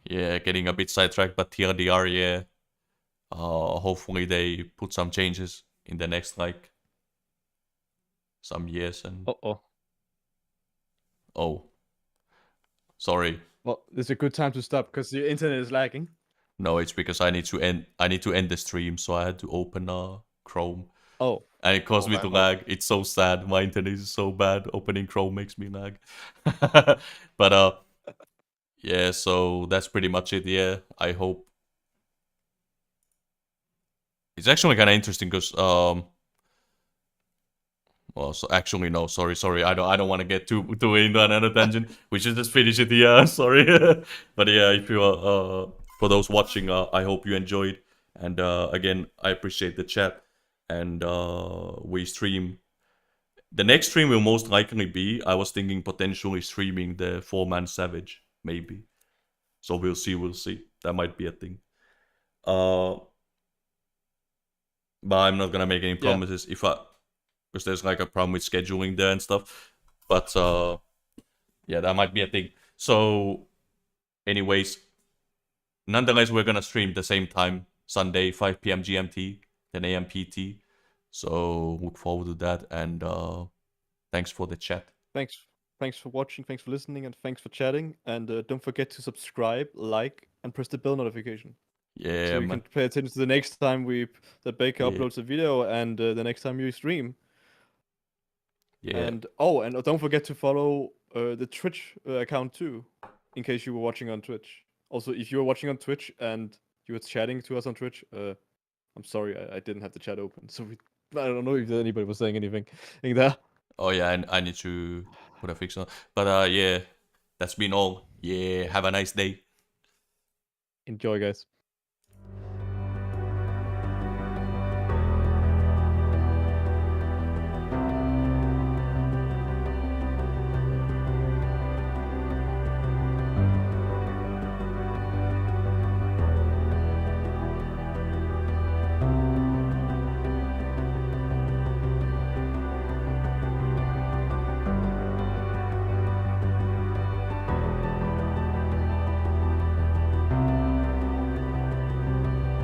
Yeah, getting a bit sidetracked, but TLDR, yeah. Hopefully they put some changes in the next like some years and. Oh. Sorry. Well, it's a good time to stop because the internet is lagging. No, it's because I need to end the stream, so I had to open Chrome. Oh. And it caused me to lag. It's so sad. My internet is so bad. Opening Chrome makes me lag. But yeah, so that's pretty much it. Yeah, I hope. It's actually kind of interesting because Oh, so actually no, sorry. I don't want to get too into another tangent. We should just finish it here. Sorry, but yeah, if you for those watching, I hope you enjoyed. And again, I appreciate the chat. And we stream. The next stream will most likely be. I was thinking potentially streaming the 4-man Savage, maybe. So we'll see. That might be a thing. But I'm not gonna make any promises because there's like a problem with scheduling there and stuff. But yeah, that might be a thing. So, anyways, nonetheless, we're gonna stream the same time, Sunday, 5 p.m. GMT, 10 a.m. PT. So look forward to that, and thanks for the chat. Thanks for watching, thanks for listening, and thanks for chatting. And don't forget to subscribe, like, and press the bell notification. Yeah, So you man. can pay attention to the next time that Baker Yeah. uploads a video and the next time you stream. Yeah. And don't forget to follow the Twitch account too, in case you were watching on Twitch. Also, if you were watching on Twitch and you were chatting to us on Twitch, I'm sorry I didn't have the chat open. So I don't know if anybody was saying anything there. Oh yeah, I need to put a fix on. But yeah, that's been all. Yeah, have a nice day. Enjoy, guys.